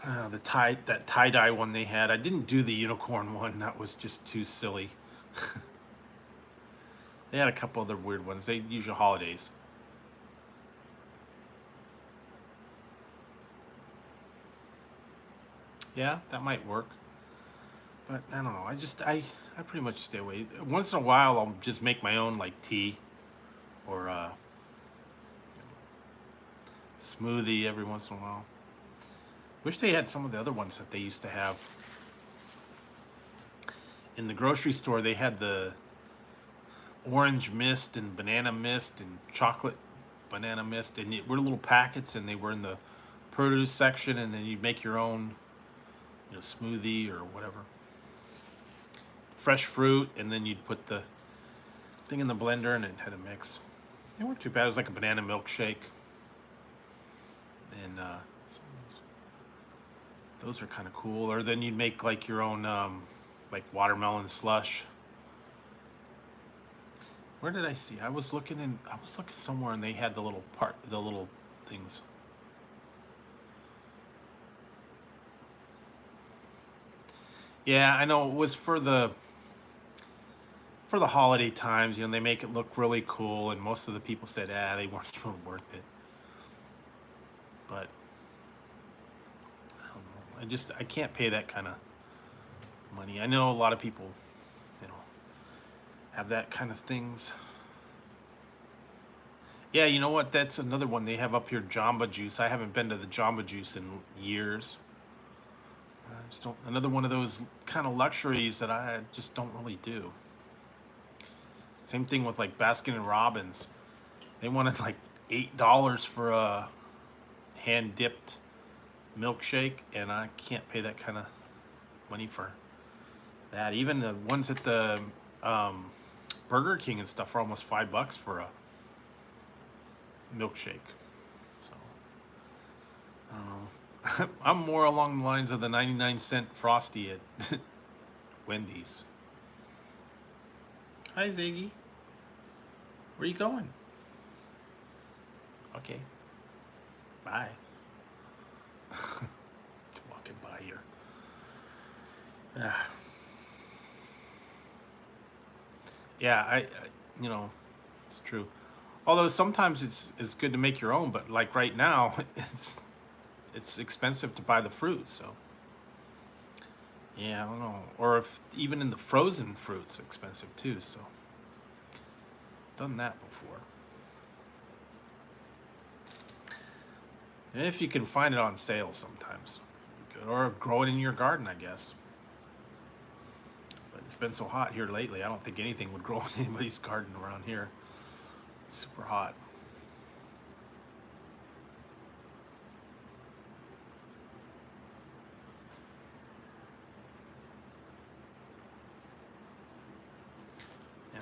and the tie-dye one they had. I didn't do the unicorn one. That was just too silly. They had a couple other weird ones. They use your holidays. Yeah, that might work. But I don't know. I pretty much stay away. Once in a while, I'll just make my own like tea or smoothie every once in a while. Wish they had some of the other ones that they used to have in the grocery store. They had the orange mist and banana mist and chocolate banana mist, and it were little packets, and they were in the produce section, and then you'd make your own, you know, smoothie or whatever. Fresh fruit, and then you'd put the thing in the blender, and it had a mix. They weren't too bad. It was like a banana milkshake, and those are kind of cool. Or then you'd make like your own like watermelon slush. Where did I see? I was looking somewhere, and they had the little things. Yeah, I know it was for the holiday times. You know, they make it look really cool, and most of the people said, they weren't even worth it. But I don't know. I can't pay that kind of money. I know a lot of people, you know, have that kind of things. Yeah, you know what? That's another one they have up here, Jamba Juice. I haven't been to the Jamba Juice in years. I just don't. Another one of those kind of luxuries that I just don't really do. Same thing with like Baskin and Robbins. They wanted like $8 for a hand dipped milkshake, and I can't pay that kind of money for that. Even the ones at the Burger King and stuff are almost $5 for a milkshake. So I don't know. I'm more along the lines of the 99-cent Frosty at Wendy's. Hi, Ziggy. Where you going? Okay. Bye. Walking by here. Yeah, I you know, it's true. Although sometimes it's good to make your own, but like right now, it's expensive to buy the fruit, so yeah, I don't know. Or if even in the frozen fruit's expensive too, so done that before. And if you can find it on sale sometimes, or grow it in your garden, I guess. But it's been so hot here lately, I don't think anything would grow in anybody's garden around here. Super hot. Yeah.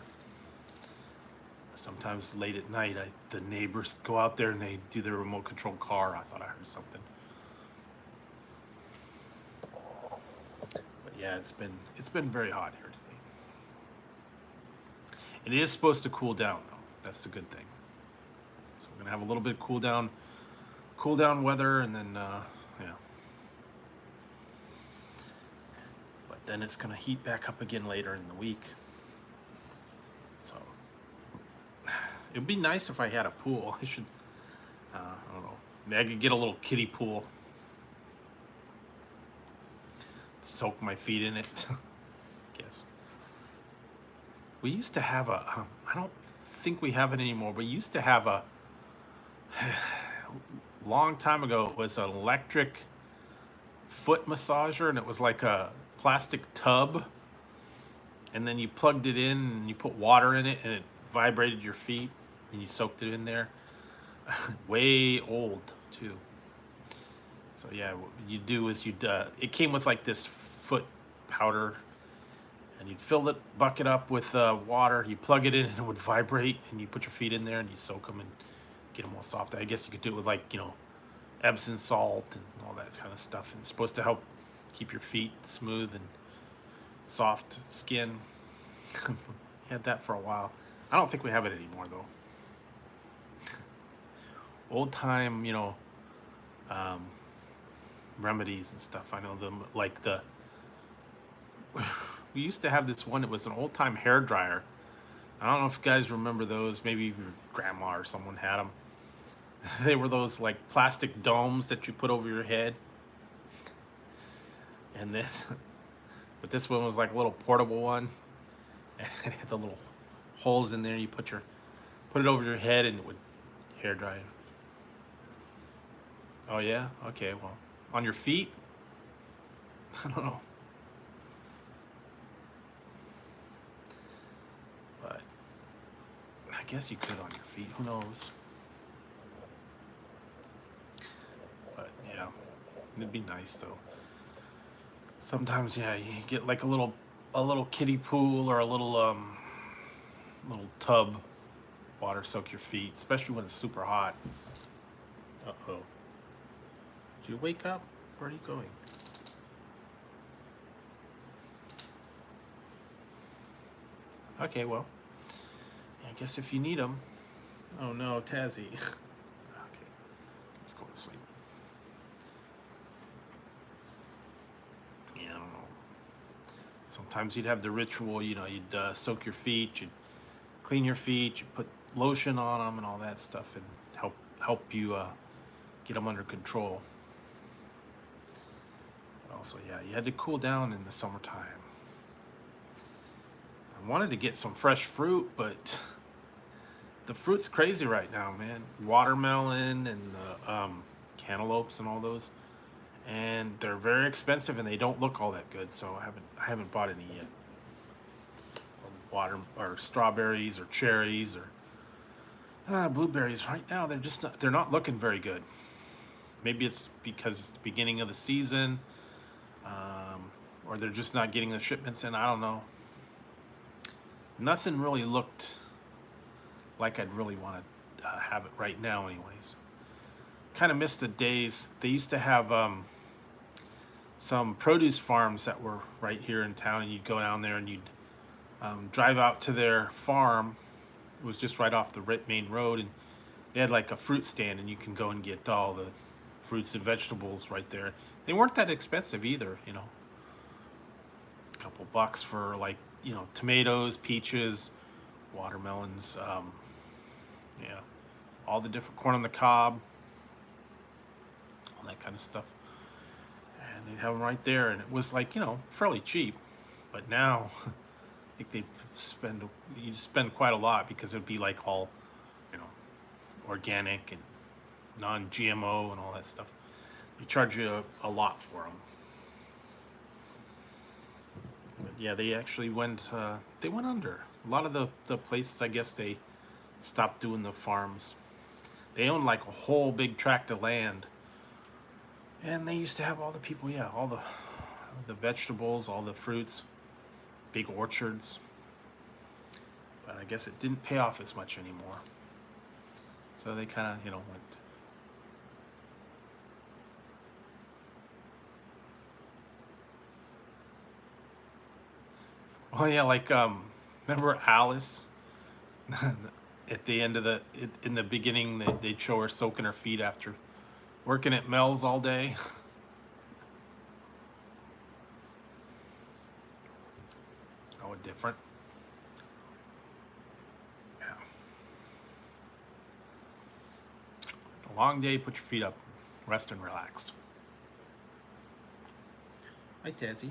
Sometimes late at night, the neighbors go out there and they do their remote control car. I thought I heard something. But yeah, it's been very hot here today. It is supposed to cool down though. That's the good thing. So we're gonna have a little bit of cool down weather, and then yeah. But then it's gonna heat back up again later in the week. So it'd be nice if I had a pool. I should, I don't know. Maybe I could get a little kiddie pool. Soak my feet in it. I guess. We used to have a. I don't think we have it anymore. We used to have a long time ago. It was an electric foot massager, and it was like a plastic tub, and then you plugged it in and you put water in it, and it vibrated your feet, and you soaked it in there. Way old too. So yeah, what you do is it came with like this foot powder, and you'd fill the bucket up with water. You plug it in, and it would vibrate, and you put your feet in there, and you soak them and get them all soft. I guess you could do it with like Epsom salt and all that kind of stuff. And it's supposed to help keep your feet smooth and soft skin. Had that for a while. I don't think we have it anymore though. Old time, um, remedies and stuff. I know them like we used to have this one. It was an old time hair dryer. I don't know if you guys remember those. Maybe your grandma or someone had them. They were those like plastic domes that you put over your head, and then, but this one was like a little portable one, and it had the little holes in there. You put it over your head, and it would hair dry. Oh yeah, okay. Well, on your feet, I don't know, but I guess you could on your feet. Who knows? But yeah, it'd be nice though. Sometimes, yeah, you get like a little kiddie pool or a little tub, water soak your feet, especially when it's super hot. Uh-oh. Did you wake up? Where are you going? Okay, well, I guess if you need them. Oh no, Tazzy. Okay, let's go to sleep. Yeah, I don't know. Sometimes you'd have the ritual, you'd soak your feet, you'd clean your feet, you put lotion on them and all that stuff, and help you get them under control. Also, yeah, you had to cool down in the summertime. I wanted to get some fresh fruit, but the fruit's crazy right now, man. Watermelon and the cantaloupes and all those, and they're very expensive and they don't look all that good. So I haven't bought any yet. Or strawberries or cherries or blueberries. Right now, they're not looking very good. Maybe it's because it's the beginning of the season, or they're just not getting the shipments in. I don't know. Nothing really looked like I'd really want to have it right now, anyways. Kind of missed the days. They used to have some produce farms that were right here in town, and you'd go down there and you'd drive out to their farm. It was just right off the main road, and they had like a fruit stand, and you can go and get all the fruits and vegetables right there. They weren't that expensive either, a couple bucks for like tomatoes, peaches, watermelons, yeah, all the different corn on the cob, all that kind of stuff. And they'd have them right there, and it was like fairly cheap. But now I think you spend quite a lot, because it'd be like all you know organic and non-GMO and all that stuff. They charge you a lot for them. But yeah, they actually went under. A lot of the places, I guess, they stopped doing the farms. They owned like a whole big tract of land, and they used to have all the people, yeah, all the vegetables, all the fruits, big orchards. But I guess it didn't pay off as much anymore. So they kind of, went. Oh yeah, like remember Alice? At the end of in the beginning, they'd show her soaking her feet after working at Mel's all day. Oh, different. Yeah. A long day. Put your feet up, rest and relax. Hi, Tezzy.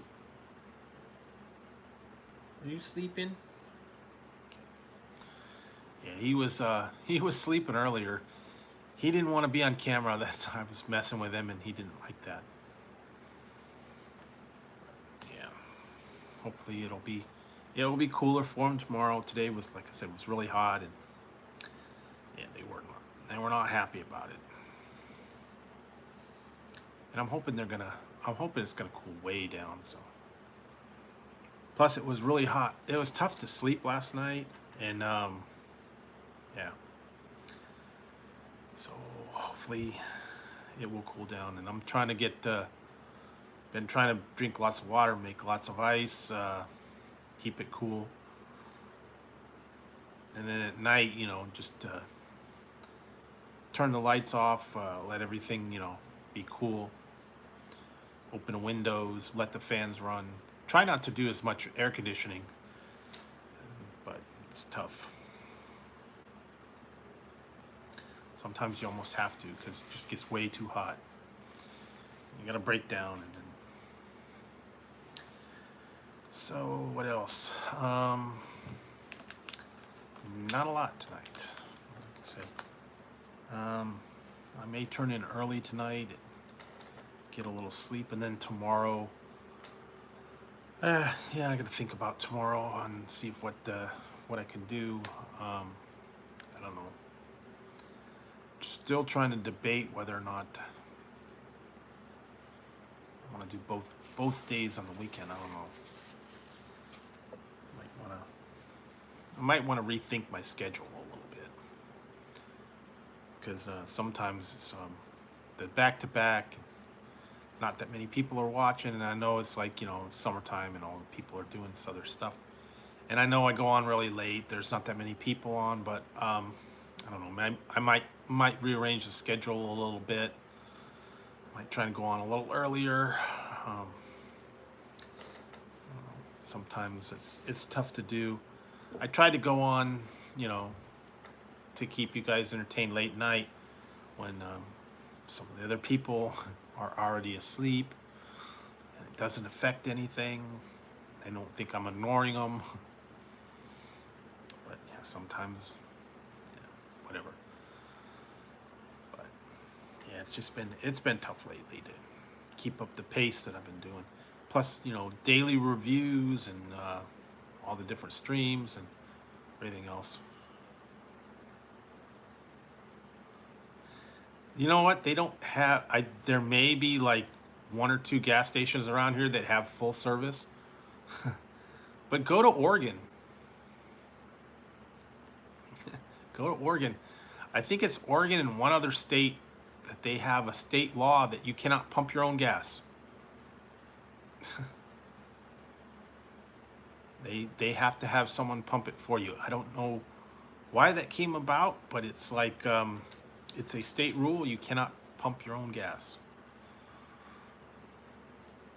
Are you sleeping? Yeah, he was sleeping earlier. He didn't want to be on camera. That's I was messing with him, and he didn't like that. Yeah. Hopefully it'll be cooler for him tomorrow. Today was, like I said, was really hot, and yeah, they weren't and we're not happy about it. And I'm hoping it's gonna cool way down. So, plus it was really hot. It was tough to sleep last night, and yeah. So hopefully it will cool down. And I'm trying to been trying to drink lots of water, make lots of ice, keep it cool. And then at night, just turn the lights off, let everything, be cool. Open the windows, let the fans run. Try not to do as much air conditioning, but it's tough. Sometimes you almost have to because it just gets way too hot. You gotta break down. And then... So what else? Not a lot tonight. Like I said, I may turn in early tonight, get a little sleep, and then tomorrow. Yeah, I gotta think about tomorrow and see what I can do. I don't know. Still trying to debate whether or not I want to do both days on the weekend. I don't know. I might want to rethink my schedule a little bit, because sometimes it's the back-to-back. Not that many people are watching, and I know it's like summertime and all the people are doing this other stuff. And I know I go on really late. There's not that many people on, but I don't know. I might rearrange the schedule a little bit. Might try to go on a little earlier. Sometimes it's tough to do. I try to go on, to keep you guys entertained late night when some of the other people are already asleep, and it doesn't affect anything. They don't think I'm ignoring them. But yeah, sometimes, whatever. But yeah, it's been tough lately to keep up the pace that I've been doing. Plus, daily reviews and all the different streams and everything else. You know what? They don't have. There may be like 1 or 2 gas stations around here that have full service. But go to Oregon. Go to Oregon. I think it's Oregon and one other state that they have a state law that you cannot pump your own gas. They have to have someone pump it for you. I don't know why that came about, but it's like it's a state rule. You cannot pump your own gas.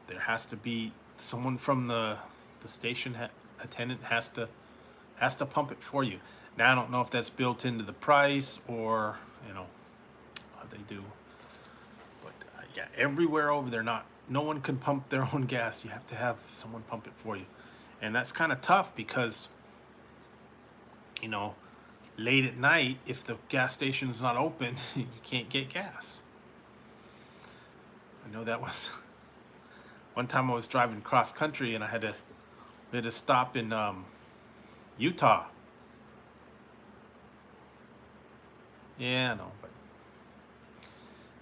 There has to be someone from the station attendant has to pump it for you. Now I don't know if that's built into the price or how they do. But yeah, everywhere over there, no one can pump their own gas. You have to have someone pump it for you. And that's kind of tough because, late at night, if the gas station is not open, you can't get gas. I know that was one time I was driving cross country and we had to stop in Utah. Yeah, I know, but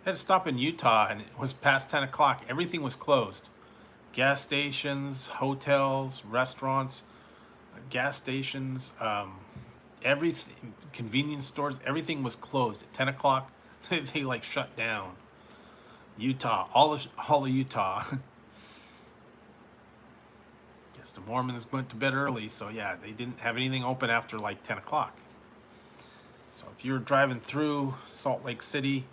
I had to stop in Utah and it was past 10 o'clock. Everything was closed. Gas stations, hotels, restaurants, gas stations, everything, convenience stores, everything was closed at 10 o'clock. They like shut down. Utah, all of Utah. Guess the Mormons went to bed early, so yeah, they didn't have anything open after like 10 o'clock. So if you're driving through Salt Lake City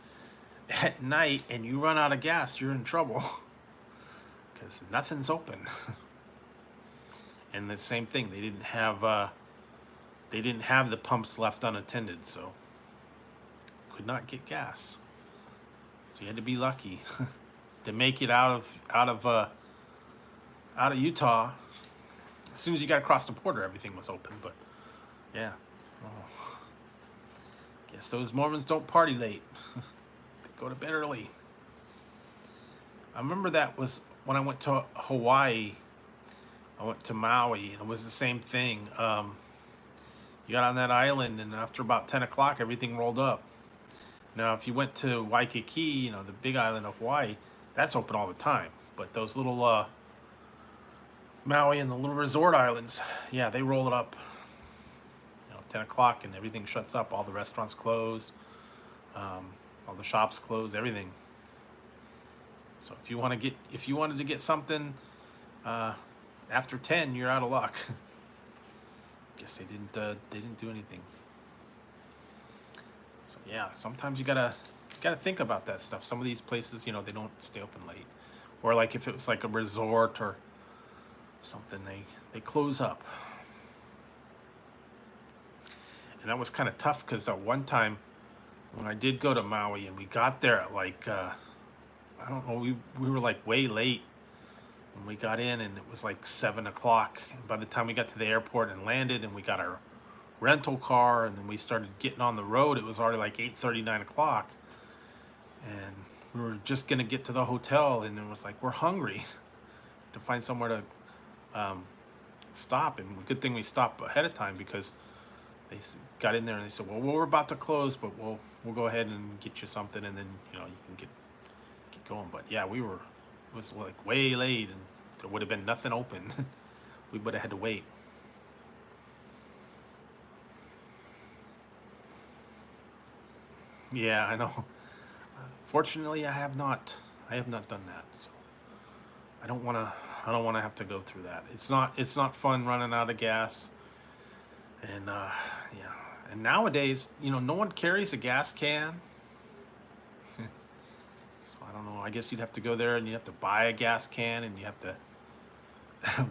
at night and you run out of gas, you're in trouble. Because nothing's open. And the same thing, they didn't have the pumps left unattended, so could not get gas. So you had to be lucky to make it out of Utah. As soon as you got across the border, everything was open. But yeah, guess those Mormons don't party late. They go to bed early. I remember that was when I went to Hawaii. I went to Maui, and it was the same thing. You got on that island, and after about 10 o'clock, everything rolled up. Now, if you went to Waikiki, you know, the big island of Hawaii, that's open all the time. But those little Maui and the little resort islands, yeah, they roll it up, you know, 10 o'clock and everything shuts up. All the restaurants close, um, all the shops close, everything. So if you wanted to get something after 10, you're out of luck. Guess they didn't do anything. So yeah, sometimes you gotta think about that stuff. Some of these places, you know, they don't stay open late, or like if it was like a resort or something, they close up. And that was kind of tough because at one time when I did go to Maui and we got there at like I don't know, we were like way late when we got in, and it was like 7 o'clock. And by the time we got to the airport and landed and we got our rental car and then we started getting on the road, it was already like 8:30, 9 o'clock. And we were just gonna get to the hotel, and it was like, we're hungry, to find somewhere to stop. And good thing we stopped ahead of time, because they got in there and they said, well, we're about to close, but we'll go ahead and get you something, and then, you know, you can get going. But yeah, it was like way late, and there would have been nothing open. We would have had to wait. Yeah, I know. Fortunately, I have not done that. So I don't want to have to go through that. It's not fun running out of gas. And yeah, and nowadays, you know, no one carries a gas can. So I don't know. I guess you'd have to go there and you have to buy a gas can, and you have to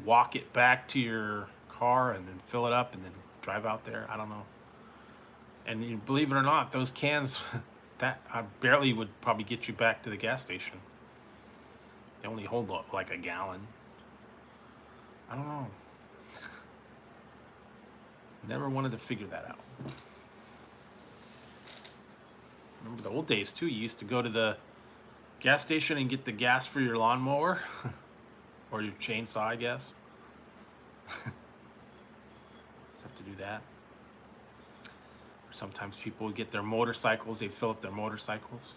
walk it back to your car and then fill it up and then drive out there. I don't know. And you believe it or not, those cans that barely would probably get you back to the gas station. They only hold like a gallon. I don't know. Never wanted to figure that out. Remember the old days too. You used to go to the gas station and get the gas for your lawnmower or your chainsaw, I guess. Just have to do that. Or sometimes people would get their motorcycles. They'd fill up their motorcycles.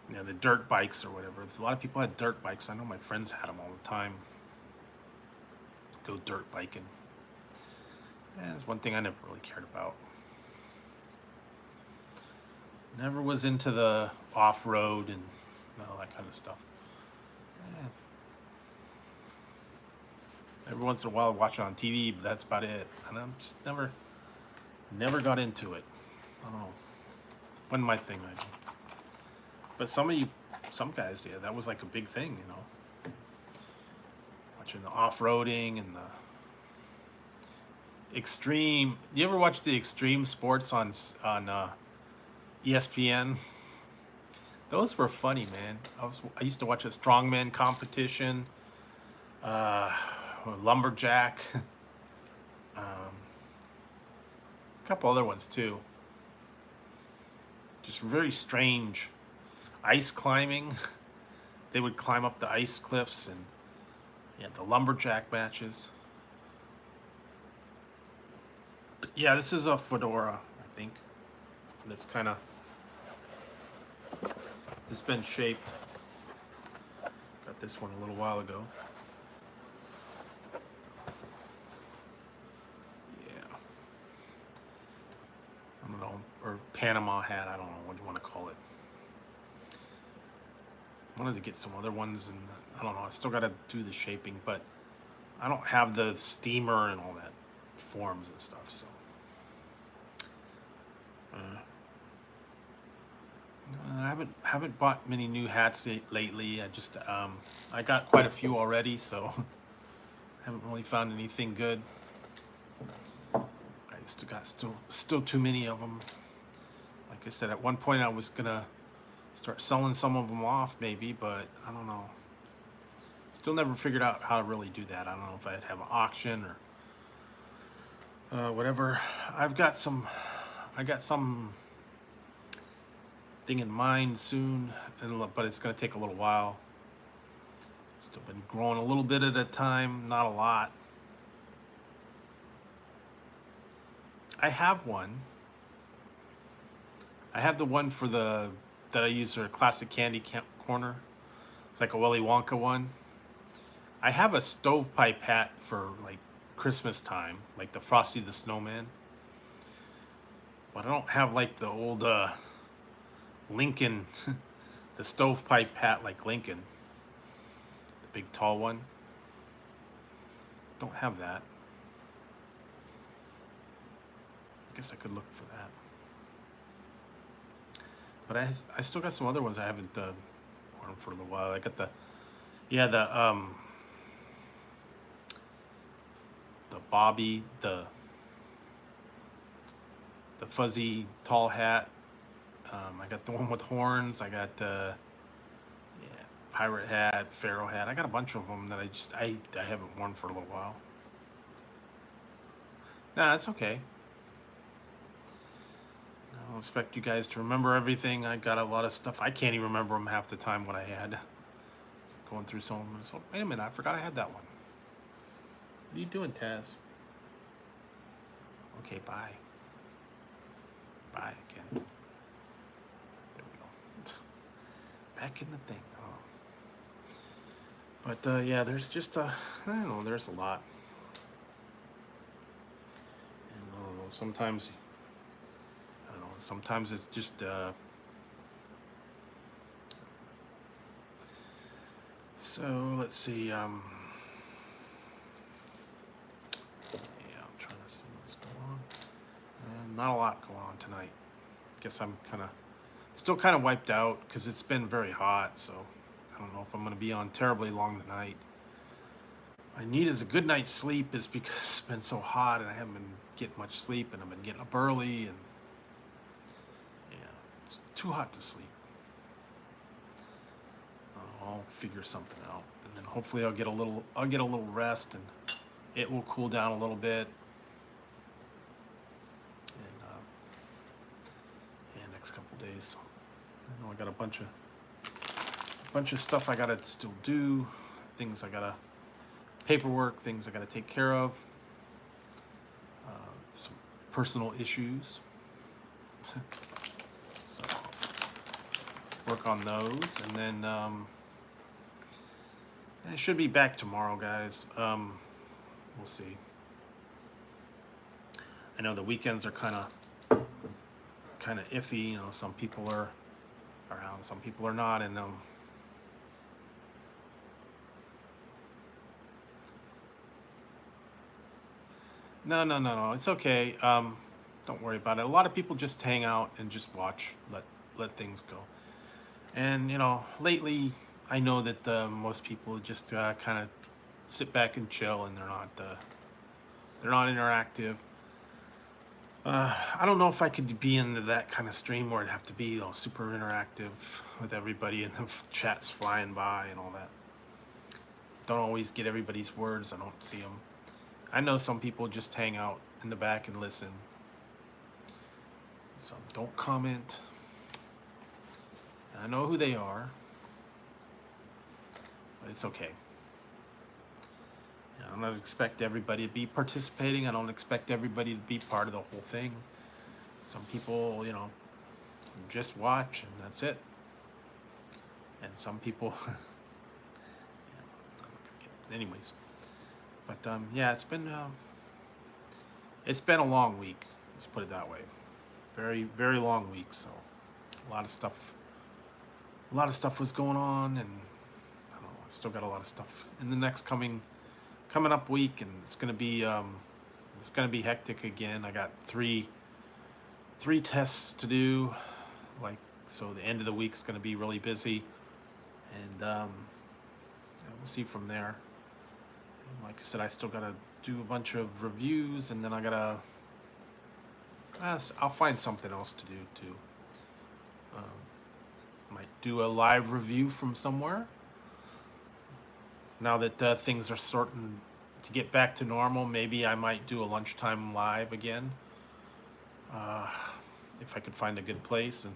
You know, the dirt bikes or whatever. A lot of people had dirt bikes. I know my friends had them all the time. Go dirt biking. Yeah, that's one thing I never really cared about. Never was into the off-road and all that kind of stuff. Yeah. Every once in a while I watch it on TV, but that's about it. And I'm just never got into it. I don't know. Wasn't my thing, I think. But some guys, yeah, that was like a big thing, you know. Watching the off-roading and the extreme. You ever watch the extreme sports on ESPN? Those were funny, man. I used to watch a strongman competition, lumberjack, a couple other ones too. Just very strange. Ice climbing. They would climb up the ice cliffs, and yeah, the lumberjack matches. Yeah, this is a fedora, I think. And it's kind of, it's been shaped. Got this one a little while ago. Yeah. I don't know, or Panama hat, I don't know what you want to call it. Wanted to get some other ones, and I don't know, I still got to do the shaping, but I don't have the steamer and all that forms and stuff, so I haven't bought many new hats lately. I got quite a few already, so haven't really found anything good. I still got still too many of them. Like I said, at one point I was gonna start selling some of them off, maybe, but I don't know. Still never figured out how to really do that. I don't know if I'd have an auction or whatever. I got some thing in mind soon, but it's going to take a little while. Still been growing a little bit at a time, not a lot. I have one. I have the one for that I use for a classic corner. It's like a Willy Wonka one. I have a stovepipe hat for like Christmas time, like the Frosty the Snowman. But I don't have like the old Lincoln, the stovepipe hat like Lincoln, the big tall one. Don't have that. I guess I could look for that. But I still got some other ones I haven't worn for a little while. I got the Bobby, the fuzzy tall hat. I got the one with horns. I got the pirate hat, pharaoh hat. I got a bunch of them that I haven't worn for a little while. Nah, it's okay. I don't expect you guys to remember everything. I got a lot of stuff. I can't even remember them half the time what I had. Going through some of them. So, wait a minute, I forgot I had that one. What are you doing, Taz? Okay, bye. Bye again. There we go. Back in the thing. Oh. But yeah, there's just I don't know. There's a lot. And I don't know. Sometimes I don't know. Sometimes it's just so let's see. Yeah, I'm trying to see what's going on. Not a lot going on tonight. Guess I'm still kind of wiped out because it's been very hot. So I don't know if I'm going to be on terribly long tonight. I need is a good night's sleep is because it's been so hot and I haven't been getting much sleep and I've been getting up early and yeah, it's too hot to sleep. I'll figure something out and then hopefully I'll get a little rest and it will cool down a little bit. And next couple days. I know I got a bunch of stuff I gotta still do, things I gotta paperwork, things I gotta take care of, some personal issues. So work on those, and then I should be back tomorrow, guys. We'll see. I know the weekends are kind of iffy. You know, some people are around, some people are not, and No. It's okay. Don't worry about it. A lot of people just hang out and just watch, let things go. And you know, lately, I know that most people just kind of sit back and chill, and they're not interactive. I don't know if I could be into that kind of stream where it'd have to be super interactive with everybody and the chats flying by and all that. Don't always get everybody's words. I don't see them. I know some people just hang out in the back and listen. So don't comment. I know who they are, but it's okay. I don't expect everybody to be participating. I don't expect everybody to be part of the whole thing. Some people, you know, just watch and that's it. And some people, anyways. But yeah, it's been a long week. Let's put it that way. Very, very long week. So a lot of stuff was going on, and I don't know. I still got a lot of stuff in the next coming up week, and it's gonna be hectic again. I got three tests to do, like, so the end of the week's gonna be really busy, and we'll see from there. And like I said, I still gotta do a bunch of reviews, and then I'll find something else to do too. Might do a live review from somewhere. Now that things are starting to get back to normal, maybe I might do a lunchtime live again. If I could find a good place and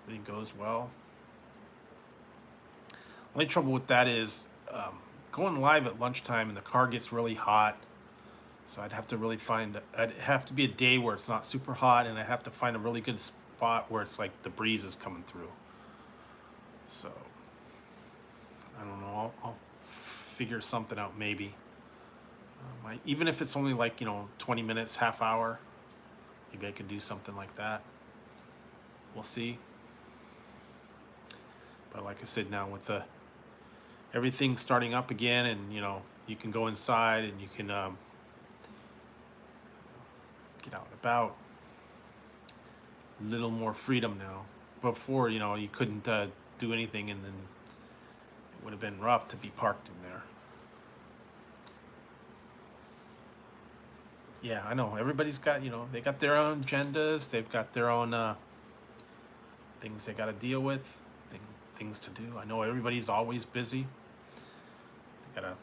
everything goes well. Only trouble with that is going live at lunchtime and the car gets really hot. So I'd have to be a day where it's not super hot, and I'd have to find a really good spot where it's like the breeze is coming through. So I don't know. I'll figure something out maybe. Even if it's only like 20 minutes, half hour, maybe I could do something like that. We'll see. But like I said, now with everything starting up again, and you can go inside and you can get out and about. A little more freedom now. Before, you couldn't do anything, and then it would have been rough to be parked in there. Yeah, I know. Everybody's got, they got their own agendas. They've got their own things they got to deal with, things to do. I know everybody's always busy. They got to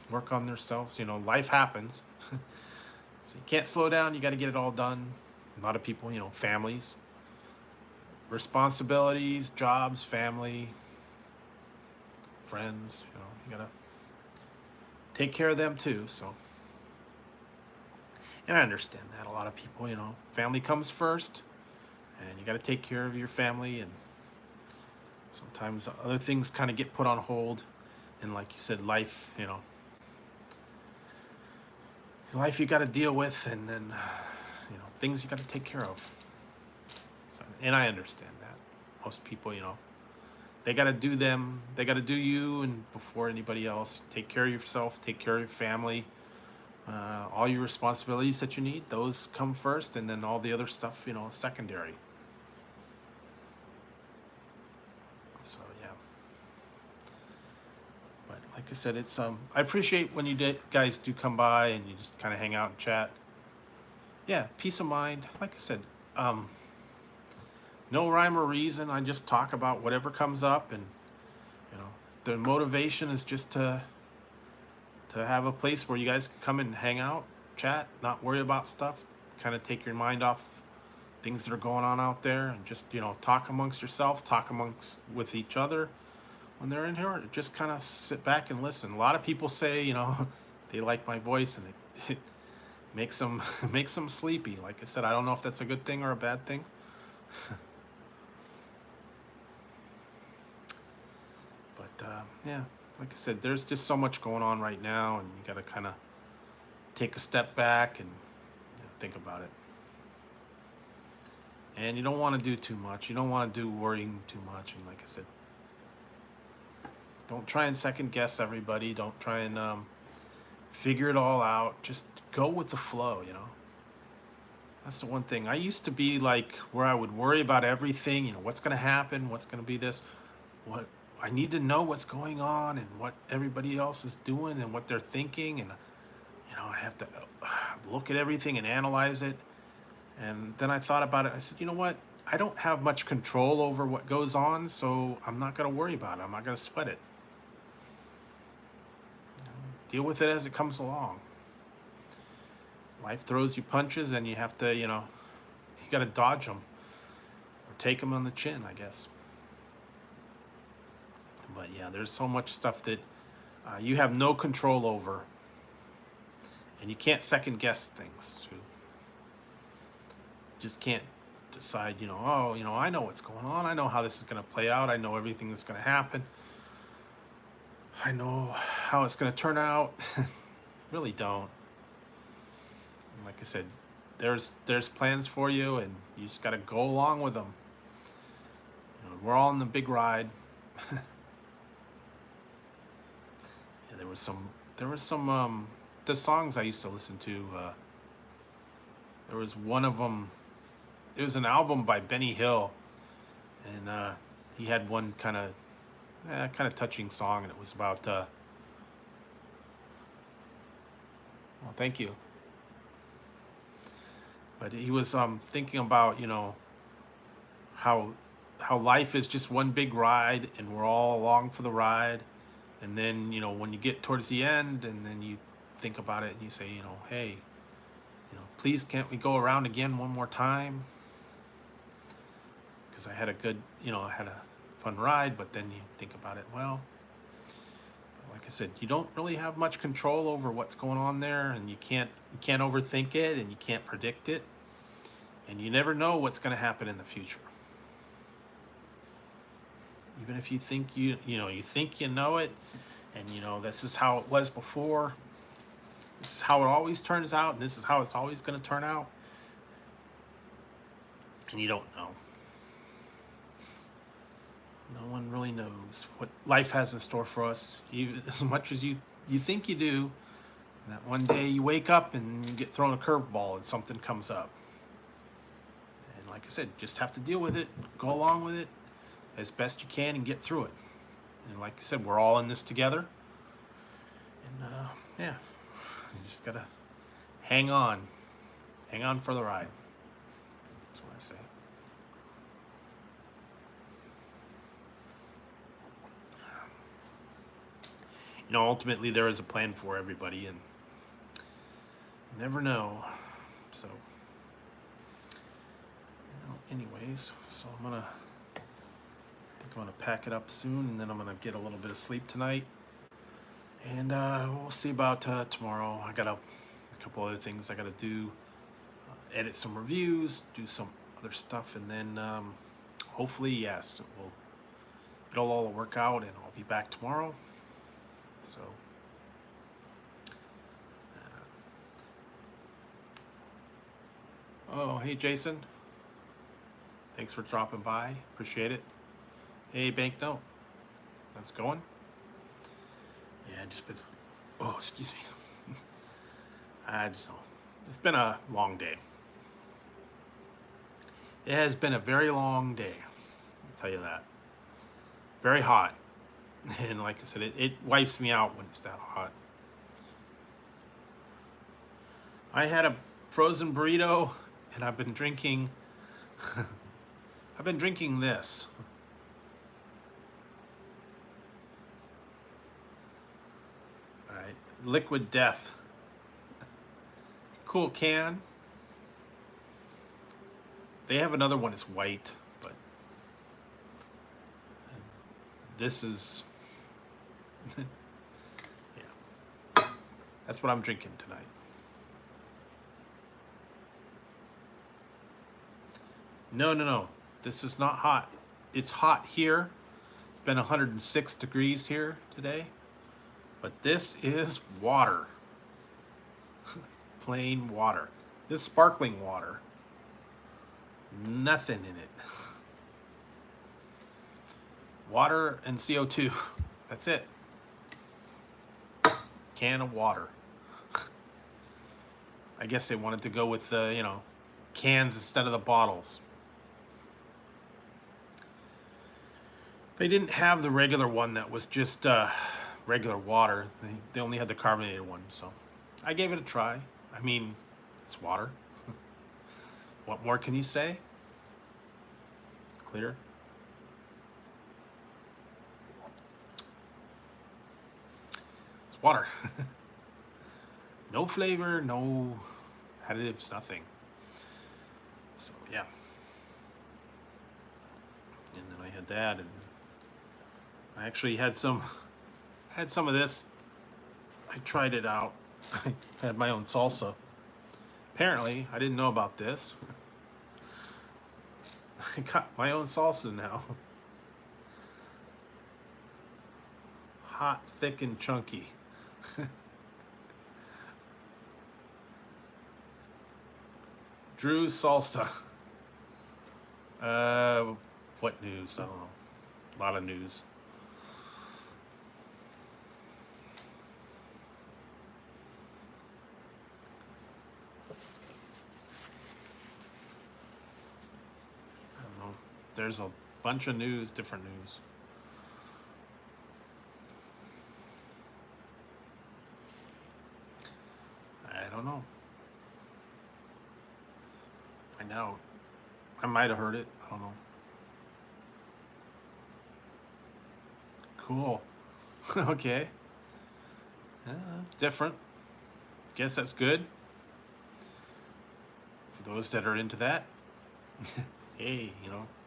work on themselves. Life happens. So you can't slow down. You got to get it all done. A lot of people, families, responsibilities, jobs, family, friends, you got to take care of them too. So, and I understand that a lot of people, family comes first, and you got to take care of your family, and sometimes other things kind of get put on hold. And like you said, life, life you got to deal with, and then things you got to take care of. So, and I understand that most people, they got to do them, they got to do you, and before anybody else. Take care of yourself, take care of your family. All your responsibilities that you need, those come first, and then all the other stuff, secondary. So yeah. But like I said, it's I appreciate when you guys do come by and you just kind of hang out and chat. Yeah, peace of mind. Like I said, no rhyme or reason. I just talk about whatever comes up, and the motivation is just to have a place where you guys can come and hang out, chat, not worry about stuff, kind of take your mind off things that are going on out there, and just talk amongst yourselves, talk with each other when they're in here. Just kind of sit back and listen. A lot of people say they like my voice, and it makes them sleepy. Like I said, I don't know if that's a good thing or a bad thing. But yeah, like I said, there's just so much going on right now, and you got to kind of take a step back and think about it. And you don't want to do too much. You don't want to do worrying too much. And like I said, don't try and second guess everybody. Don't try and figure it all out. Just go with the flow, That's the one thing. I used to be like where I would worry about everything, what's going to happen, what's going to be this, what I need to know what's going on and what everybody else is doing and what they're thinking, and I have to look at everything and analyze it. And then I thought about it. I said, you know what? I don't have much control over what goes on, so I'm not going to worry about it. I'm not going to sweat it. Deal with it as it comes along. Life throws you punches, and you have to, you got to dodge them or take them on the chin, I guess. But yeah, there's so much stuff that you have no control over, and you can't second guess things too. Just can't decide, I know what's going on. I know how this is going to play out. I know everything that's going to happen. I know how it's going to turn out. Really don't. And like I said, there's plans for you, and you just got to go along with them. We're all in the big ride. Yeah, there was some the songs I used to listen to. There was one of them. It was an album by Benny Hill, and he had one kind of touching song, and it was about. Well, thank you. But he was thinking about how life is just one big ride, and we're all along for the ride. And then when you get towards the end, and then you think about it, and you say, hey, please can't we go around again one more time? Because I had a good, I had a fun ride. But then you think about it, well, like I said, you don't really have much control over what's going on there, and you can't overthink it, and you can't predict it. And you never know what's going to happen in the future. Even if you think you think you know it, and this is how it was before, this is how it always turns out, and this is how it's always going to turn out, and you don't know. No one really knows what life has in store for us, even as much as you think you do. That one day you wake up and you get thrown a curveball and something comes up. And like I said, just have to deal with it, go along with it as best you can and get through it. And like I said, we're all in this together. And yeah, you just gotta hang on for the ride. That's what I say. Ultimately there is a plan for everybody, and you never know. So, anyways, so I'm gonna pack it up soon, and then I'm gonna get a little bit of sleep tonight, and we'll see about tomorrow. I got a couple other things I gotta do, edit some reviews, do some other stuff, and then hopefully, yes, it'll all work out, and I'll be back tomorrow. So, oh, hey Jason, thanks for dropping by, appreciate it. Hey Banknote, how's it going? Yeah, just been, oh, excuse me. It's been a long day. It has been a very long day, I'll tell you that. Very hot. And like I said, it wipes me out when it's that hot. I had a frozen burrito, and I've been drinking this. All right, Liquid Death. Cool can. They have another one, it's white, but this is yeah, that's what I'm drinking tonight. No, this is not hot. It's hot here. It's been 106 degrees here today, but this is water. Plain water. This is sparkling water. Nothing in it. Water and CO2. That's it. Can of water. I guess they wanted to go with the, cans instead of the bottles. They didn't have the regular one that was just regular water. They only had the carbonated one, so I gave it a try. I mean, it's water. What more can you say? Clear. It's water. No flavor, no additives, nothing. So yeah. And then I had that, and I actually had some of this. I tried it out. I had my own salsa. Apparently, I didn't know about this. I got my own salsa now. Hot, thick, and chunky. Drew's salsa. What news? I don't know. A lot of news. I don't know. There's a bunch of news, different news. I don't know. Find out. I might have heard it. I don't know. Cool. Okay. Different. Guess that's good. For those that are into that. Hey,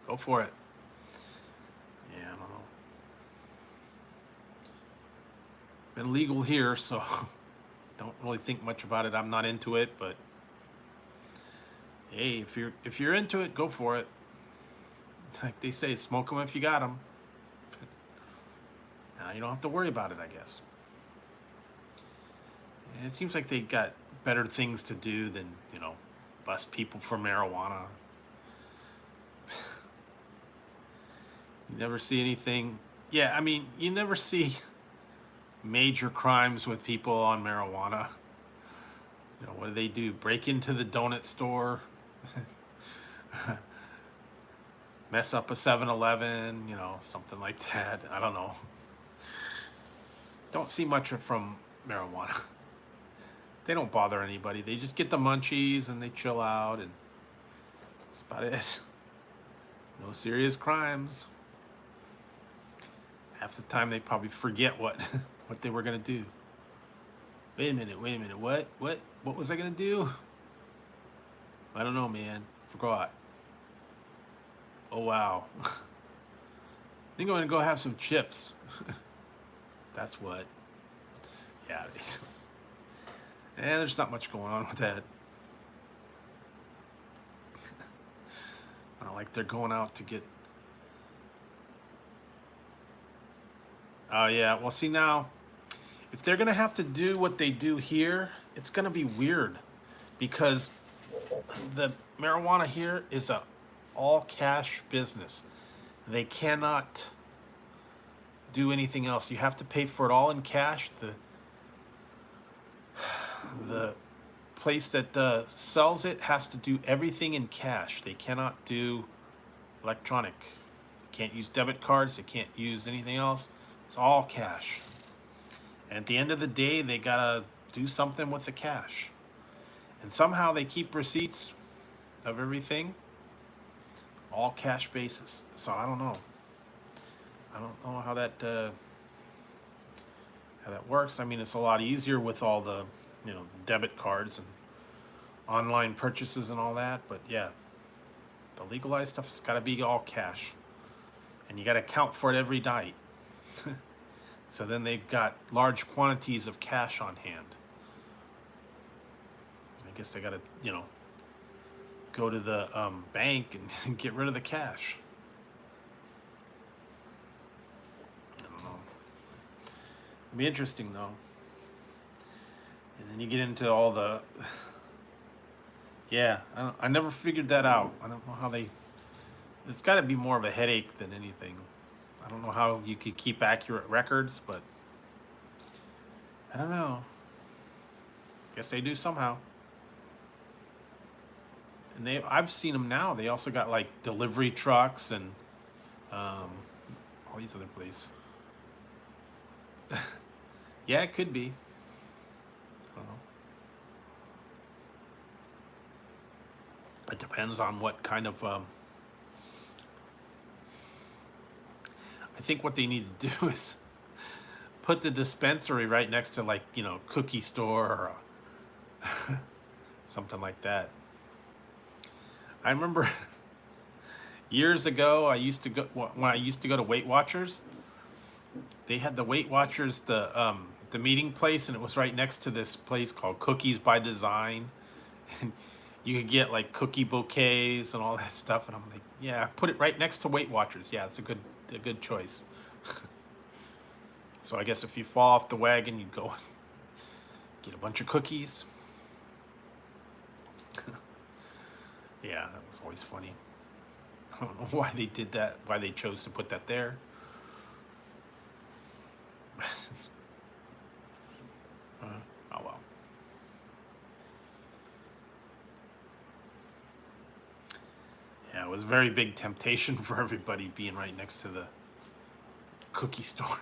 go for it. Yeah, I don't know. Been legal here, so don't really think much about it. I'm not into it, but Hey, if you're into it, go for it. Like they say, smoke them if you got them. Now you don't have to worry about it, I guess. And it seems like they got better things to do than, bust people for marijuana. You never see anything. Yeah, I mean, you never see major crimes with people on marijuana. What do they do? Break into the donut store, mess up a 7-Eleven, something like that. I don't know. Don't see much from marijuana. They don't bother anybody. They just get the munchies and they chill out, and that's about it. No serious crimes. Half the time they probably forget what they were gonna do. Wait a minute. What was I gonna do? I don't know, man. Forgot. Oh wow. I think I'm gonna go have some chips. That's what. Yeah. There's not much going on with that. Not like they're going out to get. Oh yeah. Well, see now, if they're gonna have to do what they do here, it's gonna be weird, because the marijuana here is a all cash business. They cannot do anything else. You have to pay for it all in cash. The place that sells it has to do everything in cash. They cannot do electronic. They can't use debit cards. They can't use anything else. It's all cash. And at the end of the day, they gotta do something with the cash. And somehow they keep receipts of everything. All cash basis. So I don't know. I don't know how that works. I mean, it's a lot easier with all the debit cards and online purchases and all that. But yeah, the legalized stuff's got to be all cash, and you got to account for it every night. So then they've got large quantities of cash on hand. I guess they got to go to the bank and get rid of the cash. I don't know. It'll be interesting though. And then you get into all the. Yeah, I never figured that out. I don't know how they. It's got to be more of a headache than anything. I don't know how you could keep accurate records, but I don't know. Guess they do somehow. And I've seen them now. They also got like delivery trucks and all these other places. Yeah, it could be. I don't know. It depends on what kind of. I think what they need to do is put the dispensary right next to like cookie store or something like that. I remember years ago, when I used to go to Weight Watchers. They had the Weight Watchers, the meeting place, and it was right next to this place called Cookies by Design, and you could get like cookie bouquets and all that stuff. And I'm like, yeah, put it right next to Weight Watchers. Yeah, it's a good choice. So I guess if you fall off the wagon, you go get a bunch of cookies. Yeah, that was always funny. I don't know why they did that, why they chose to put that there. Oh well. Yeah, it was a very big temptation for everybody being right next to the cookie store.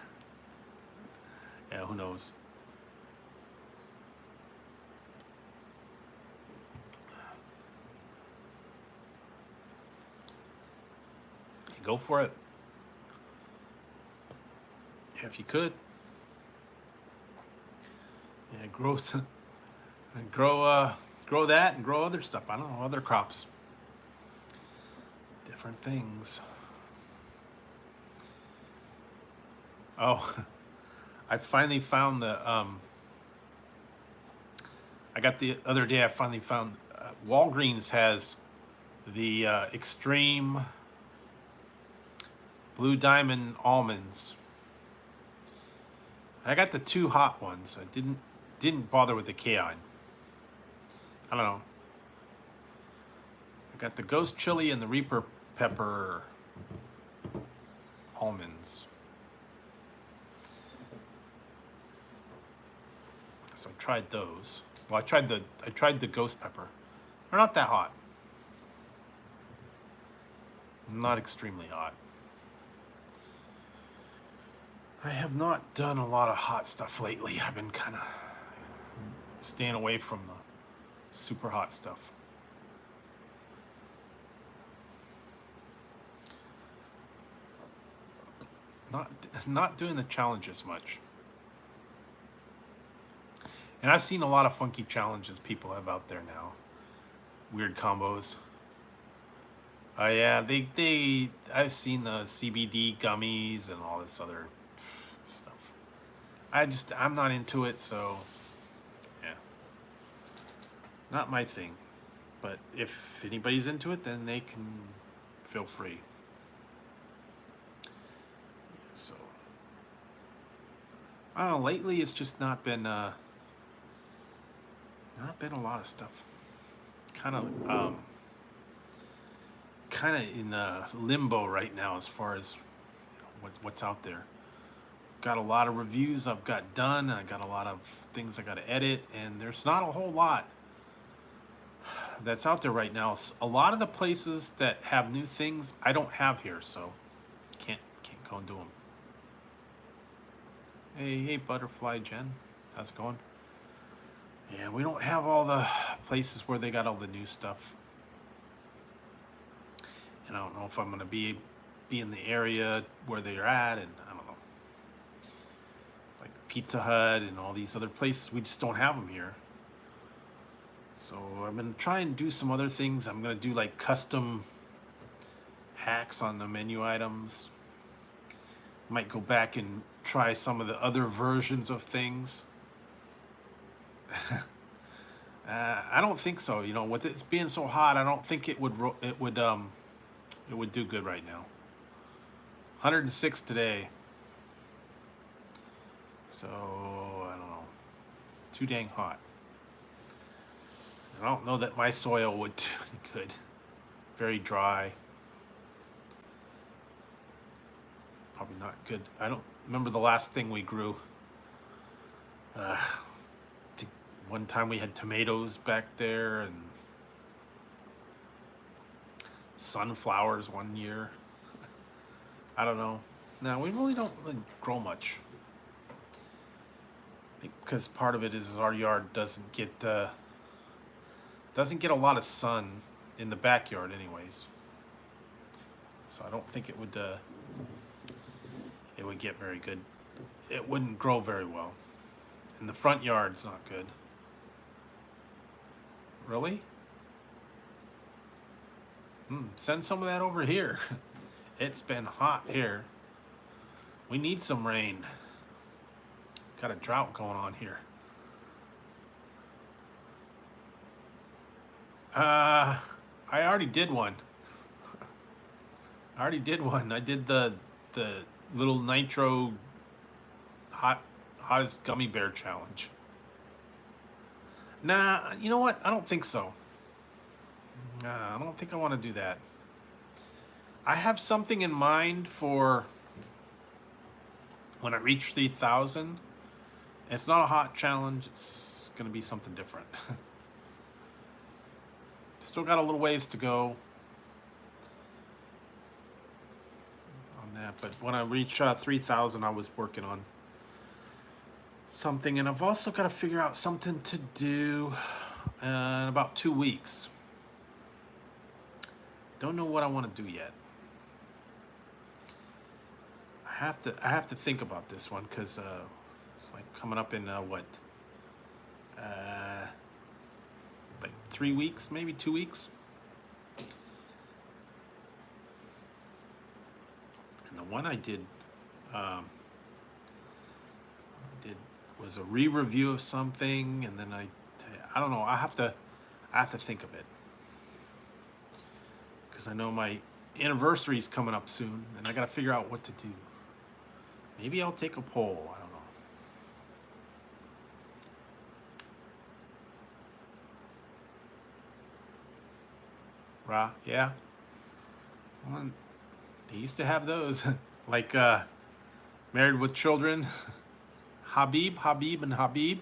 Yeah, who knows? Go for it. Yeah, if you could. Yeah, grow that and grow other stuff. I don't know, other crops. Different things. Oh, I finally found the I got the other day I finally found Walgreens has the Extreme Blue Diamond Almonds. I got the 2 hot ones. I didn't bother with the Cayenne. I don't know. I got the Ghost Chili and the Reaper Pepper almonds. So I tried those. Well, I tried the Ghost Pepper. They're not that hot. Not extremely hot. I have not done a lot of hot stuff lately. I've been kind of staying away from the super hot stuff. Not doing the challenges much. And I've seen a lot of funky challenges people have out there now. Weird combos. Oh yeah, I've seen the CBD gummies and all this other stuff. I'm not into it, so yeah. Not my thing. But if anybody's into it, then they can feel free. So I don't know, lately it's just not been a lot of stuff. Kind of in limbo right now as far as what's out there. Got a lot of reviews I've got done. I got a lot of things I got to edit, and there's not a whole lot that's out there right now. A lot of the places that have new things I don't have here, so can't go and do them. Hey, Butterfly Jen, how's it going? Yeah, we don't have all the places where they got all the new stuff. And I don't know if I'm gonna be in the area where they're at, and I don't know. Like Pizza Hut and all these other places, we just don't have them here. So I'm gonna try and do some other things. I'm gonna do like custom hacks on the menu items. Might go back and try some of the other versions of things. I don't think so. You know, with it being so hot, I don't think it would do good right now. 106 today. So I don't know. Too dang hot. I don't know that my soil would do any good. Very dry. Probably not good. I don't remember the last thing we grew. One time we had tomatoes back there and sunflowers one year. I don't know. No, we really don't grow much. I think because part of it is our yard doesn't get a lot of sun in the backyard anyways. So I don't think it would get very good. It wouldn't grow very well. In the front yard's not good. Really? Send some of that over here. It's been hot here. We need some rain. Got a drought going on here. I already did one. I did the little nitro hottest gummy bear challenge. Nah, you know what? I don't think so. Nah, I don't think I want to do that. I have something in mind for when I reach 3,000. It's not a hot challenge. It's going to be something different. Still got a little ways to go on that. But when I reach 3,000, I was working on something. And I've also got to figure out something to do in about 2 weeks. Don't know what I want to do yet. I have to think about this one because it's like coming up in like 3 weeks, maybe 2 weeks. And the one I did was a re-review of something, and then I don't know. I have to think of it. because I know my anniversary is coming up soon, and I got to figure out what to do. Maybe I'll take a poll. I don't know. Yeah. Well, they used to have those, like Married with Children, Habib, and Habib,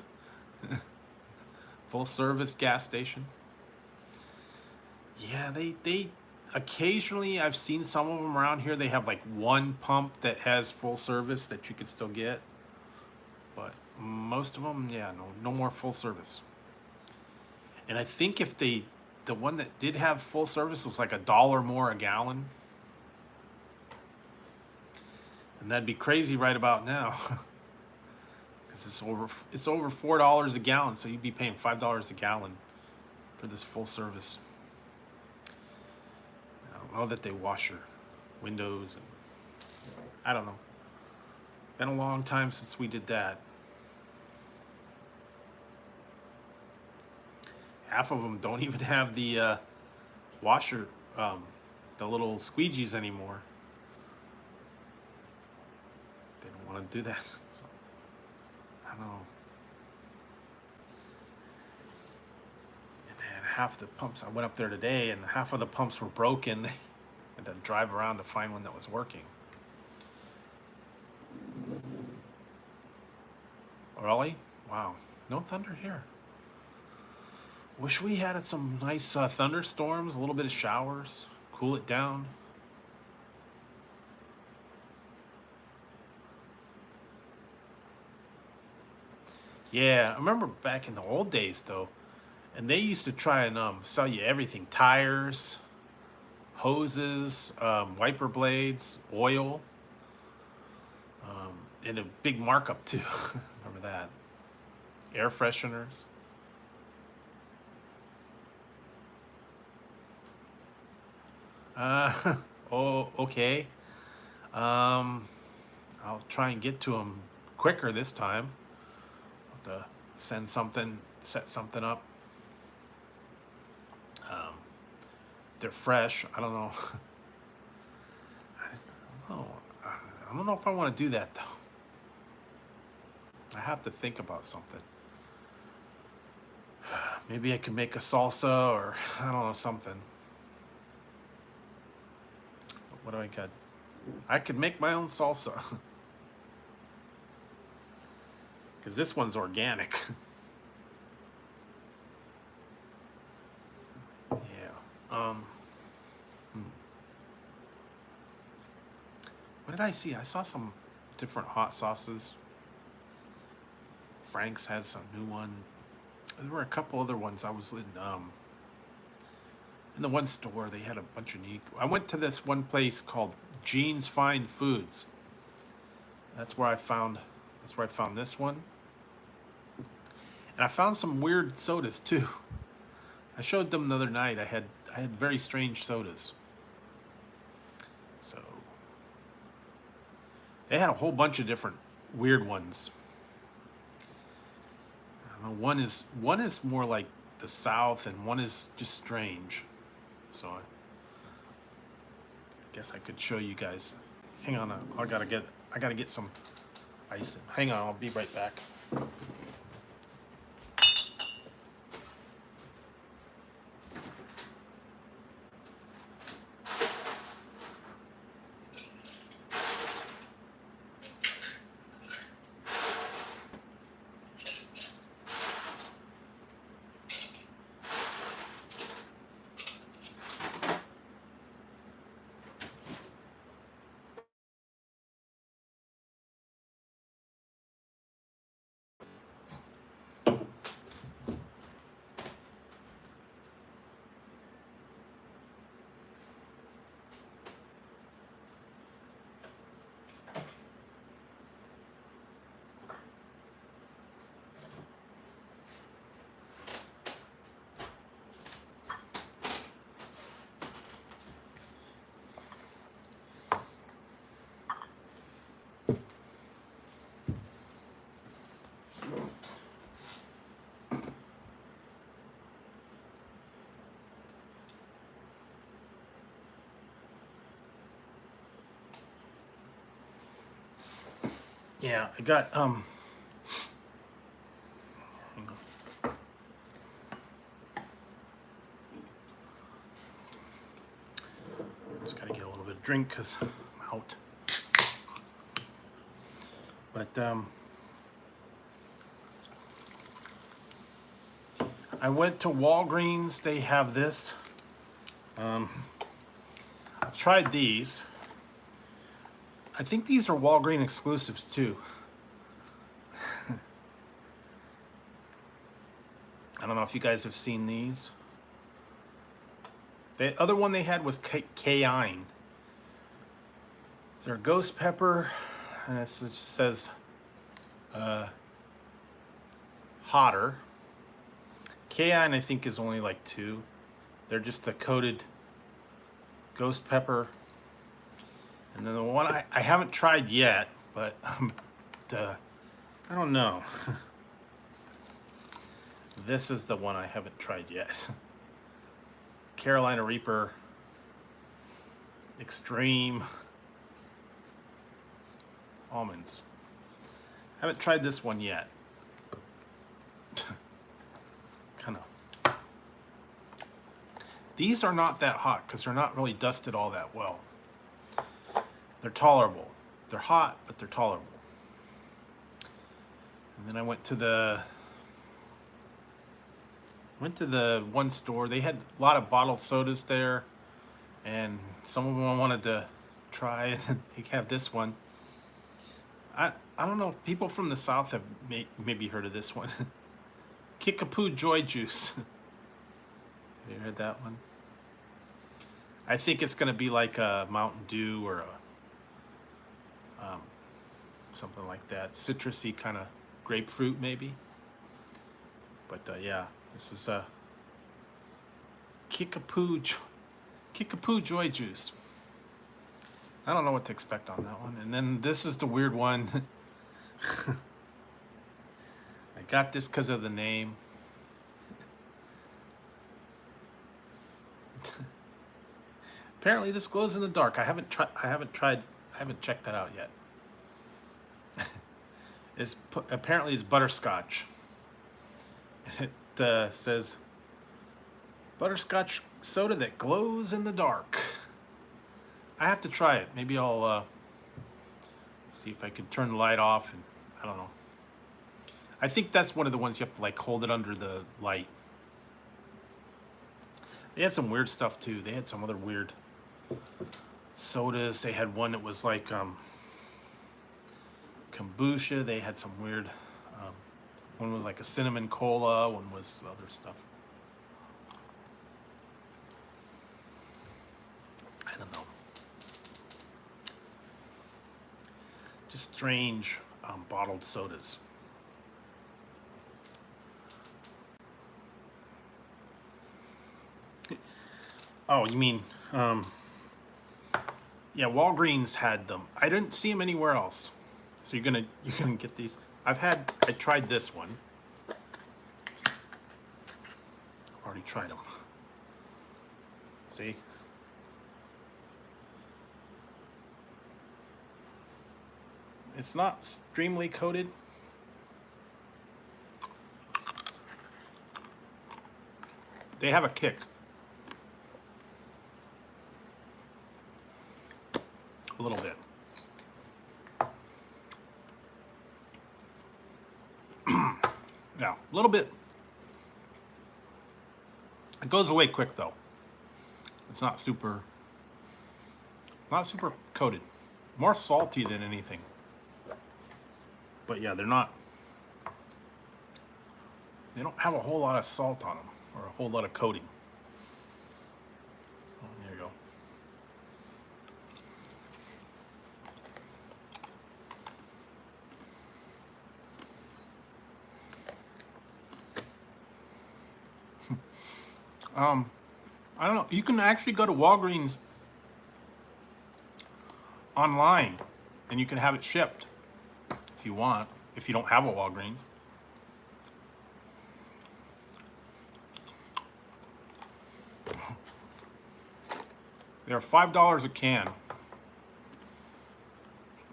full service gas station. Yeah, they occasionally, I've seen some of them around here. They have like one pump that has full service that you could still get, but most of them, yeah, no more full service. And I think if the one that did have full service was like $1 more a gallon, and that'd be crazy right about now, because it's over $4 a gallon, so you'd be paying $5 a gallon for this full service. I don't know that they wash your windows, and I don't know. Been a long time since we did that. Half of them don't even have the washer, the little squeegees anymore. They don't want to do that. So, I don't know. And man, half the pumps, I went up there today, and half of the pumps were broken. I had to drive around to find one that was working. Really? Wow. No thunder here. Wish we had some nice thunderstorms, a little bit of showers, cool it down. Yeah, I remember back in the old days though, and they used to try and sell you everything: tires, hoses, wiper blades, oil, and a big markup too. Remember that? Air fresheners. Oh, okay. I'll try and get to them quicker this time. I'll have to set something up. They're fresh. I don't know. I don't know if I want to do that though. I have to think about something. Maybe I could make a salsa, or I don't know, something. What do I got? I could make my own salsa. Because this one's organic. Yeah. What did I see? I saw some different hot sauces. Frank's had some new one. There were a couple other ones. I was in the one store. They had a bunch of unique. I went to this one place called Gene's Fine Foods. That's where I found this one. And I found some weird sodas too. I showed them the other night. I had very strange sodas. So they had a whole bunch of different weird ones. I don't know, one is more like the South, and one is just strange. So I guess I could show you guys. Hang on, I gotta get some ice. Hang on, I'll be right back. Yeah, I got hang on. Just gotta get a little bit of drink because I'm out. But I went to Walgreens. They have this. I've tried these. I think these are Walgreens exclusives too. I don't know if you guys have seen these. The other one they had was cayenne. They're ghost pepper, and it just says hotter. Cayenne I think is only like 2. They're just the coated ghost pepper. And then the one I haven't tried yet, but I don't know. This is the one I haven't tried yet. Carolina Reaper Extreme Almonds. Haven't tried this one yet. Kind of. These are not that hot because they're not really dusted all that well. They're tolerable. They're hot, but they're tolerable. And then I went to the one store. They had a lot of bottled sodas there, and some of them I wanted to try. And they have this one. I don't know if people from the South have maybe heard of this one. Kickapoo Joy Juice. Have you heard that one? I think it's going to be like a Mountain Dew or a something like that, citrusy kind of grapefruit maybe. But yeah, this is a Kickapoo Joy Juice. I don't know what to expect on that one. And then this is the weird one. I got this because of the name. Apparently this glows in the dark. I haven't checked that out yet. Apparently it's butterscotch. It says butterscotch soda that glows in the dark. I have to try it. Maybe I'll see if I can turn the light off, and I don't know. I think that's one of the ones you have to like hold it under the light. They had some weird stuff too. They had some other weird sodas. They had one that was like kombucha. They had some weird one was like a cinnamon cola, one was other stuff. I don't know. Just strange bottled sodas. Oh, you mean yeah, Walgreens had them. I didn't see them anywhere else. So you're gonna get these. I tried this one. Already tried them. See? It's not extremely coated. They have a kick. A little bit. Yeah, a little bit. It goes away quick though. It's not super coated. More salty than anything. But yeah, they don't have a whole lot of salt on them or a whole lot of coating. Oh, there you go. I don't know. You can actually go to Walgreens online and you can have it shipped if you want, if you don't have a Walgreens. They're $5 a can.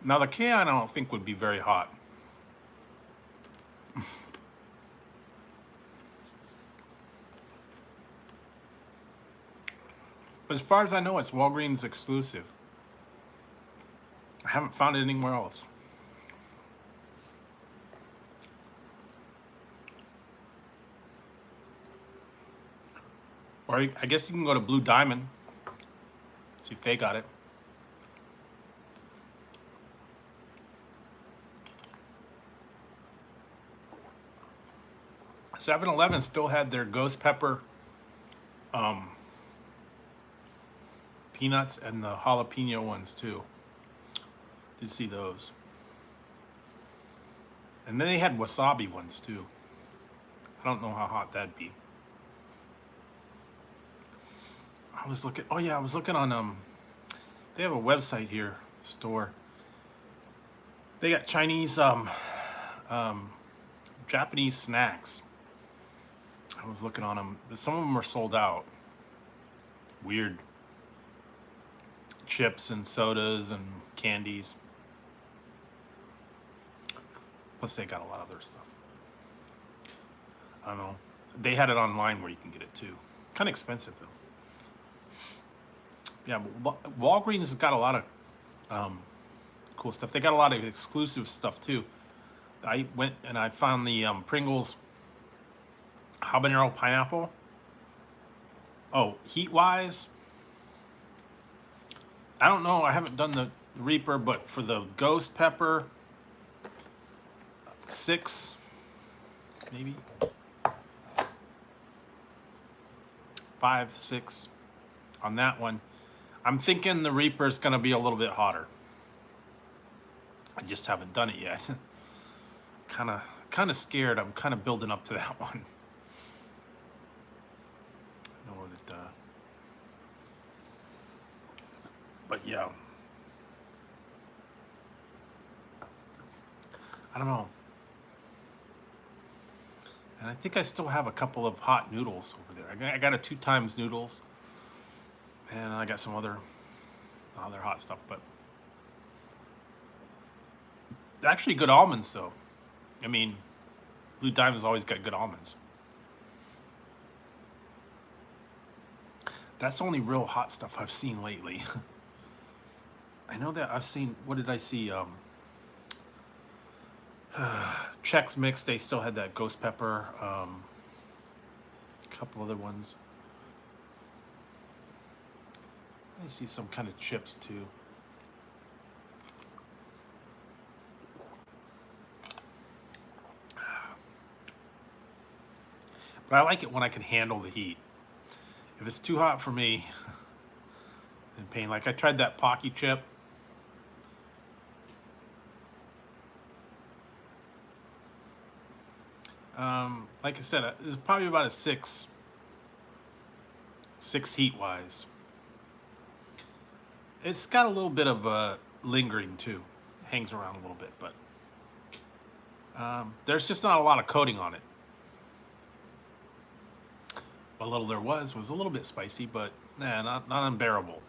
Now the can I don't think would be very hot. But as far as I know, it's Walgreens exclusive. I haven't found it anywhere else. Or I guess you can go to Blue Diamond, see if they got it. $7-Eleven still had their ghost pepper peanuts and the jalapeno ones too. Did see those. And then they had wasabi ones too. I don't know how hot that'd be. I was looking, oh yeah, I was looking on, they have a website here, store. They got Chinese, Japanese snacks. I was looking on them. Some of them are sold out. Weird. Chips and sodas and candies. Plus they got a lot of other stuff. I don't know. They had it online where you can get it too. Kind of expensive though. Yeah, but Walgreens has got a lot of cool stuff. They got a lot of exclusive stuff too. I went and I found the Pringles habanero pineapple. Oh, heat wise, I don't know. I haven't done the Reaper, but for the ghost pepper, 6 maybe 5, 6 on that one. I'm thinking the Reaper is going to be a little bit hotter. I just haven't done it yet. kind of scared. I'm kind of building up to that one. I know that, but yeah, I don't know. And I think I still have a couple of hot noodles over there. I got a 2 times noodles, and I got some other hot stuff. But actually, good almonds though. I mean, Blue Diamond's always got good almonds. That's the only real hot stuff I've seen lately. I know that I've seen, what did I see? Chex Mix, they still had that ghost pepper. A couple other ones. I see some kind of chips too. But I like it when I can handle the heat. If it's too hot for me, in pain. Like I tried that Pocky chip. Like I said, it's probably about a 6 heat wise. It's got a little bit of lingering too. Hangs around a little bit, but there's just not a lot of coating on it. What little there was a little bit spicy, but nah, not unbearable.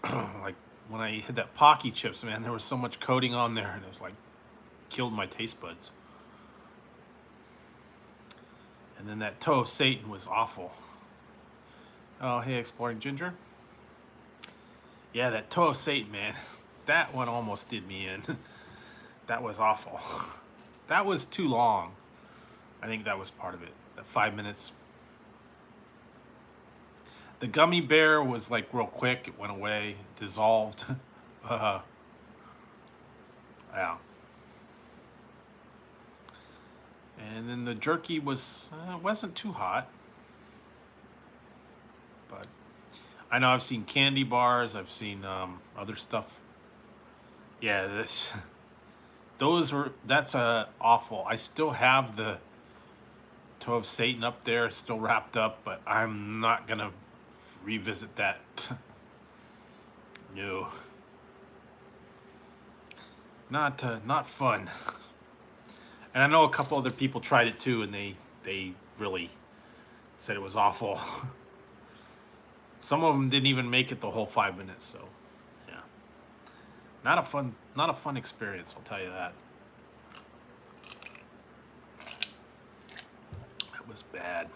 Like when I had that Pocky chips, man, there was so much coating on there, and it's like killed my taste buds. And then that toe of Satan was awful. Oh, hey, Exploring Ginger. Yeah, that toe of Satan, man. That one almost did me in. That was awful. That was too long. I think that was part of it. That 5 minutes. The gummy bear was like real quick. It went away, dissolved. Yeah. And then the jerky was wasn't too hot, but I know I've seen candy bars. I've seen other stuff. Yeah, that's awful. I still have the toe of Satan up there, still wrapped up, but I'm not gonna revisit that. No, not fun. And I know a couple other people tried it too, and they really said it was awful. Some of them didn't even make it the whole 5 minutes, so yeah. not a fun experience, I'll tell you that. It was bad.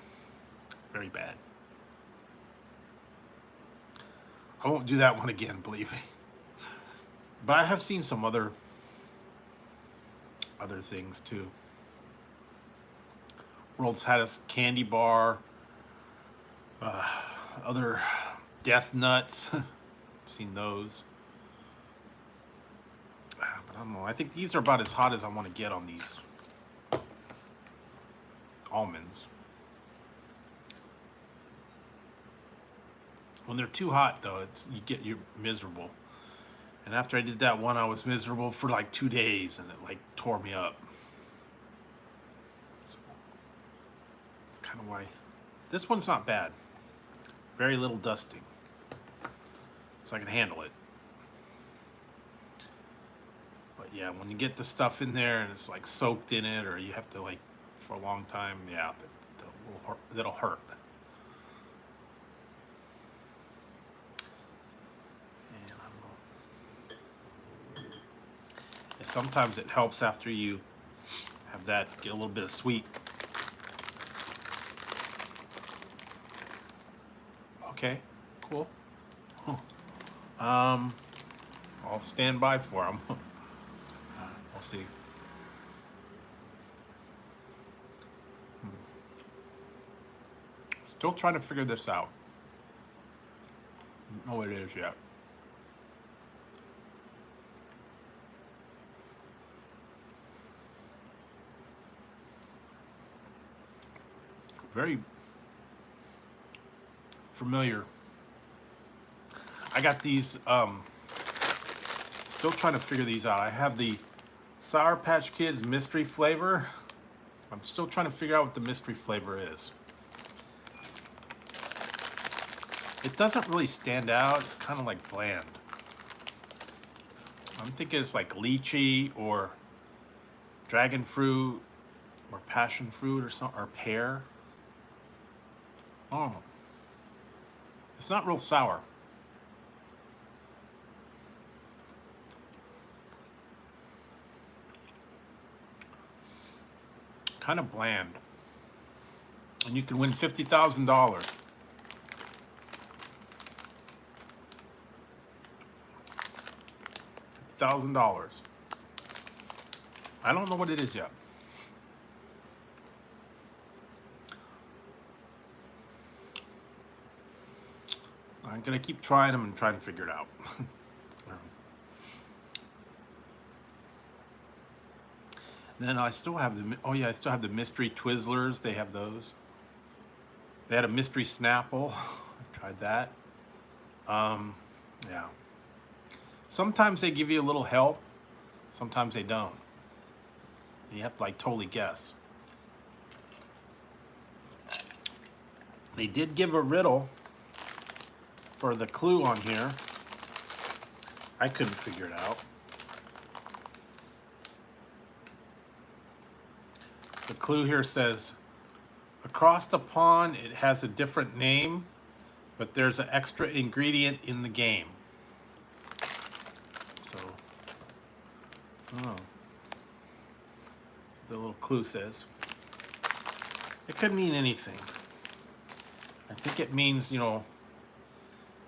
Very bad. I won't do that one again, believe me. But I have seen some other things too. World's Hottest Candy Bar, other Death Nuts. I've seen those. But I don't know. I think these are about as hot as I want to get on these almonds. When they're too hot, though, you're miserable. And after I did that one, I was miserable for like 2 days, and it like tore me up. So, kind of why. This one's not bad. Very little dusting, so I can handle it. But yeah, when you get the stuff in there and it's like soaked in it, or you have to like for a long time, yeah, that'll hurt. And I don't know. And sometimes it helps after you have that, get a little bit of sweet. Okay, cool. I'll stand by for them. We'll see. Still trying to figure this out. Don't know what it is yet. Very familiar. I got these, still trying to figure these out. I have the Sour Patch Kids mystery flavor. I'm still trying to figure out what the mystery flavor is. It doesn't really stand out. It's kind of like bland. I'm thinking it's like lychee or dragon fruit or passion fruit or something, or pear. Oh, it's not real sour. Kind of bland. And you can win $50,000. $50,000. I don't know what it is yet. I'm gonna keep trying them and try and figure it out. Then I still have I still have the mystery Twizzlers. They have those. They had a mystery Snapple. I tried that. Yeah. Sometimes they give you a little help. Sometimes they don't. And you have to like totally guess. They did give a riddle for the clue on here. I couldn't figure it out. The clue here says, across the pond it has a different name, but there's an extra ingredient in the game. So, oh, the little clue says. It could mean anything. I think it means, you know,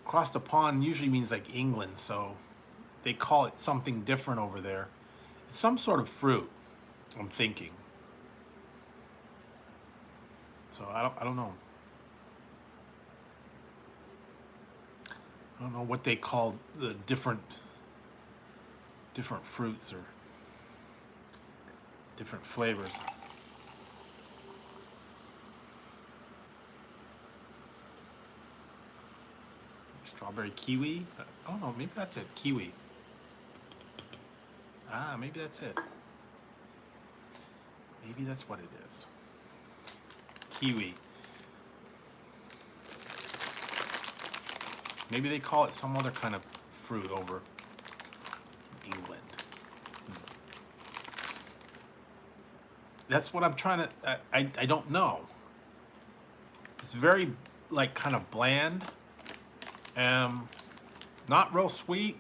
across the pond usually means like England, so they call it something different over there. It's some sort of fruit, I'm thinking. So I don't know. I don't know what they call the different fruits or different flavors. Strawberry kiwi? I don't know, maybe that's it. Kiwi. Ah, maybe that's it. Maybe that's what it is. Kiwi. Maybe they call it some other kind of fruit over England. That's what I'm trying to, I don't know. It's very like kind of bland. Not real sweet.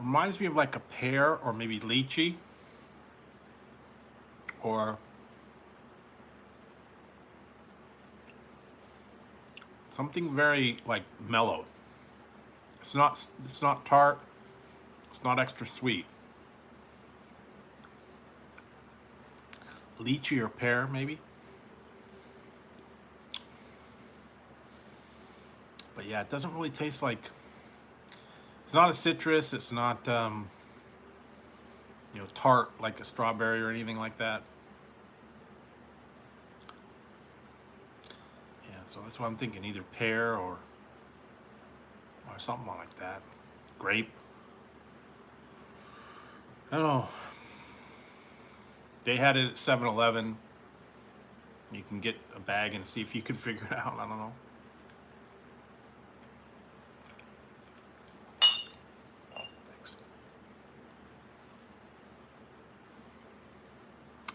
reminds me of like a pear or maybe lychee or something very like mellow. It's not tart. It's not extra sweet. Lychee or pear maybe. But yeah, it doesn't really taste like, it's not a citrus, it's not you know, tart like a strawberry or anything like that. Yeah, so that's what I'm thinking, either pear or something like that. Grape. I don't know. They had it at 7-Eleven. You can get a bag and see if you can figure it out. I don't know. Thanks.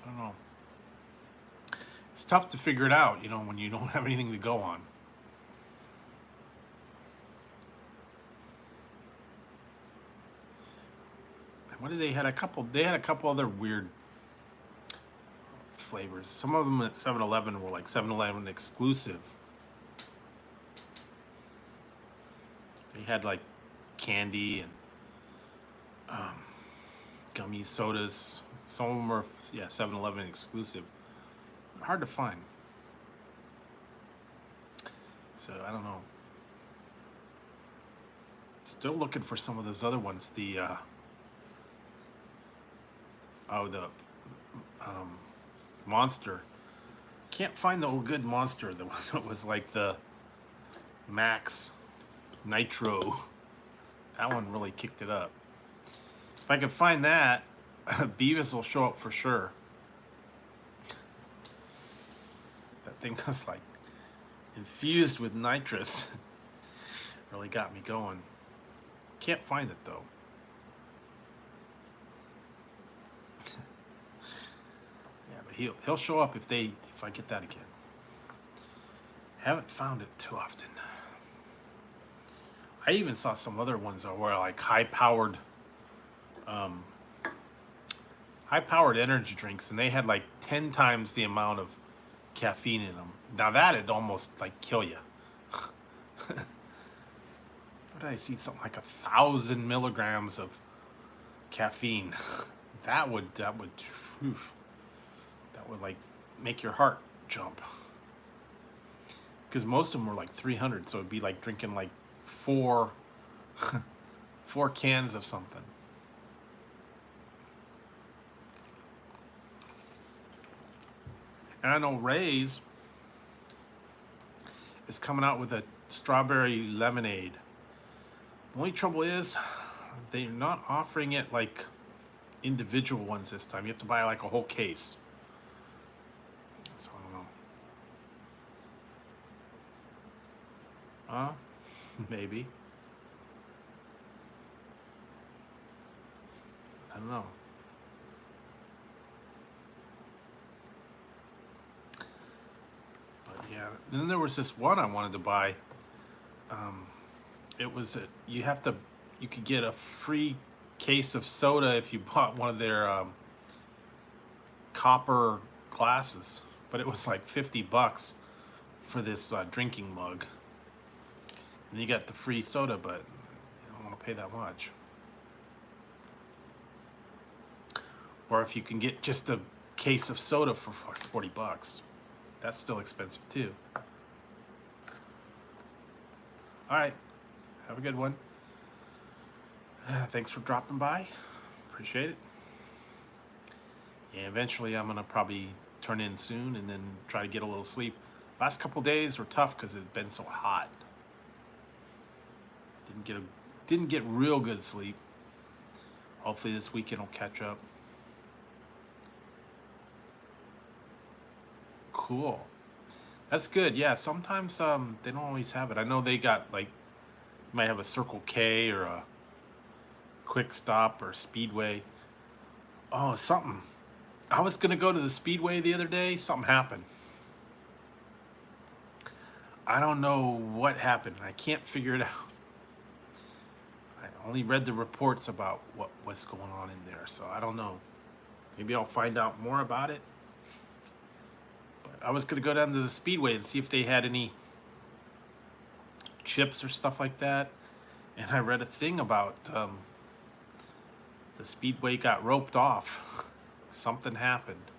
I don't know. It's tough to figure it out, you know, when you don't have anything to go on. What did they had a couple? They had a couple other weird flavors. Some of them at 7-Eleven were like 7-Eleven exclusive. They had like candy and gummy sodas. Some of them were, yeah, 7-Eleven exclusive. Hard to find. So I don't know. Still looking for some of those other ones. The Monster. Can't find the good Monster. The one that was like the Max Nitro. That one really kicked it up. If I could find that, Beavis will show up for sure. That thing was like infused with nitrous. Really got me going. Can't find it though. He'll show up if I get that again. Haven't found it too often. I even saw some other ones that were like high powered energy drinks, and they had like 10 times the amount of caffeine in them. Now that'd almost like kill you. What did I see? Something like 1,000 milligrams of caffeine. That would like make your heart jump. Because most of them were like 300, so it'd be like drinking like four cans of something. And I know Ray's is coming out with a strawberry lemonade. The only trouble is they're not offering it like individual ones this time. You have to buy like a whole case. So I don't know. Maybe. I don't know. But yeah, then there was this one I wanted to buy. It was you could get a free case of soda if you bought one of their copper glasses, but it was like $50 for this drinking mug. And you got the free soda, but you don't want to pay that much. Or if you can get just a case of soda for $40, that's still expensive too. All right, have a good one. Thanks for dropping by. Appreciate it. Yeah, eventually I'm gonna probably turn in soon and then try to get a little sleep. Last couple days were tough because it had been so hot. Didn't get real good sleep. Hopefully this weekend will catch up. Cool. That's good. Yeah, sometimes they don't always have it. I know they got like, might have a Circle K or a Quick Stop or Speedway. Oh, something. I was gonna go to the Speedway the other day. Something happened. I don't know what happened. I can't figure it out. only read the reports about what's going on in there, so I don't know. Maybe I'll find out more about it. But I was gonna go down to the Speedway and see if they had any chips or stuff like that. And I read a thing about the Speedway got roped off. Something happened,